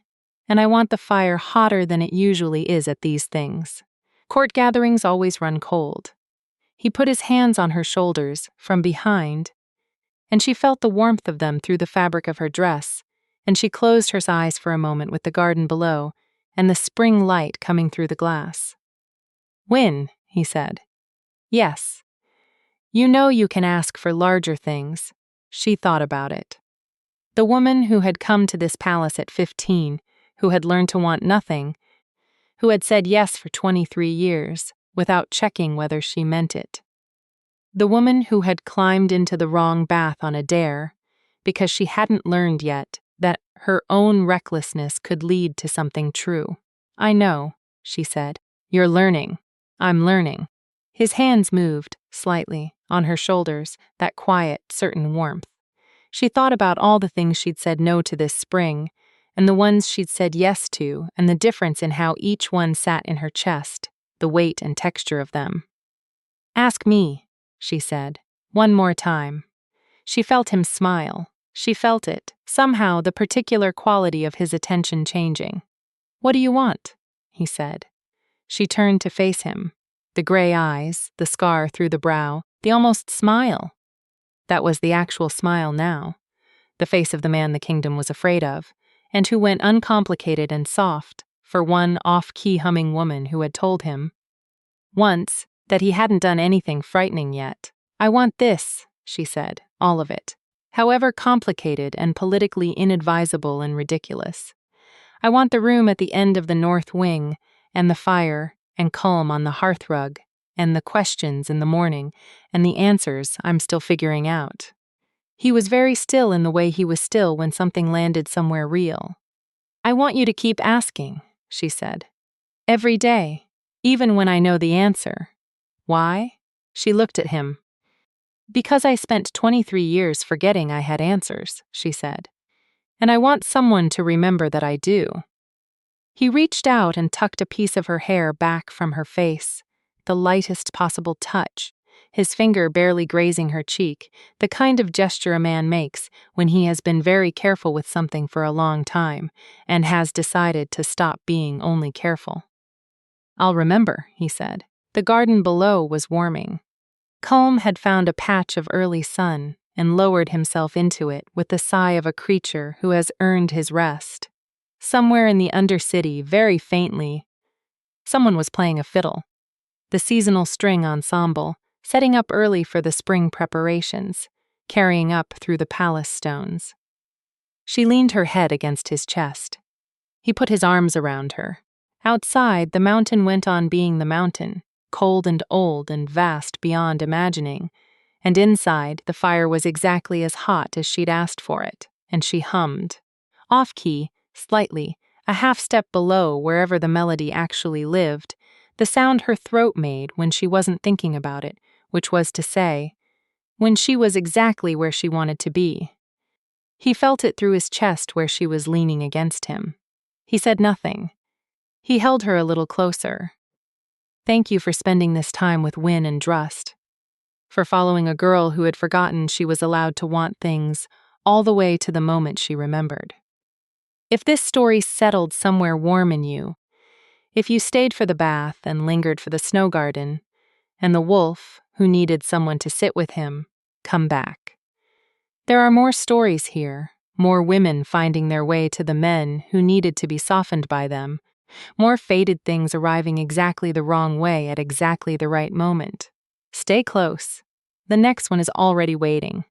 A: And I want the fire hotter than it usually is at these things. Court gatherings always run cold." He put his hands on her shoulders, from behind, and she felt the warmth of them through the fabric of her dress, and she closed her eyes for a moment with the garden below and the spring light coming through the glass. "Wynne," he said. "Yes. You know you can ask for larger things." She thought about it. The woman who had come to this palace at 15, who had learned to want nothing, who had said yes for 23 years, without checking whether she meant it. The woman who had climbed into the wrong bath on a dare, because she hadn't learned yet that her own recklessness could lead to something true. "I know," she said. "You're learning. I'm learning." His hands moved, slightly, on her shoulders, that quiet, certain warmth. She thought about all the things she'd said no to this spring, and the ones she'd said yes to, and the difference in how each one sat in her chest, the weight and texture of them. "Ask me," she said, "one more time." She felt him smile. She felt it, somehow the particular quality of his attention changing. "What do you want?" he said. She turned to face him. The gray eyes, the scar through the brow, the almost smile. That was the actual smile now. The face of the man the kingdom was afraid of, and who went uncomplicated and soft, for one off-key humming woman who had told him once that he hadn't done anything frightening yet. "I want this," she said, "all of it. However complicated and politically inadvisable and ridiculous. I want the room at the end of the north wing, and the fire, and calm on the hearthrug, and the questions in the morning, and the answers I'm still figuring out." He was very still in the way he was still when something landed somewhere real. "I want you to keep asking," she said. "Every day, even when I know the answer." "Why?" She looked at him. "Because I spent 23 years forgetting I had answers," she said. "And I want someone to remember that I do." He reached out and tucked a piece of her hair back from her face, the lightest possible touch, his finger barely grazing her cheek, the kind of gesture a man makes when he has been very careful with something for a long time and has decided to stop being only careful. "I'll remember," he said. The garden below was warming. Culm had found a patch of early sun and lowered himself into it with the sigh of a creature who has earned his rest. Somewhere in the Undercity, very faintly, someone was playing a fiddle. The seasonal string ensemble, setting up early for the spring preparations, carrying up through the palace stones. She leaned her head against his chest. He put his arms around her. Outside, the mountain went on being the mountain, cold and old and vast beyond imagining, and inside, the fire was exactly as hot as she'd asked for it, and she hummed. Off-key, slightly, a half step below wherever the melody actually lived, the sound her throat made when she wasn't thinking about it, which was to say, when she was exactly where she wanted to be. He felt it through his chest where she was leaning against him. He said nothing. He held her a little closer. Thank you for spending this time with Win and Drust. For following a girl who had forgotten she was allowed to want things all the way to the moment she remembered. If this story settled somewhere warm in you, if you stayed for the bath and lingered for the snow garden, and the wolf, who needed someone to sit with him, come back. There are more stories here, more women finding their way to the men who needed to be softened by them, more fated things arriving exactly the wrong way at exactly the right moment. Stay close. The next one is already waiting.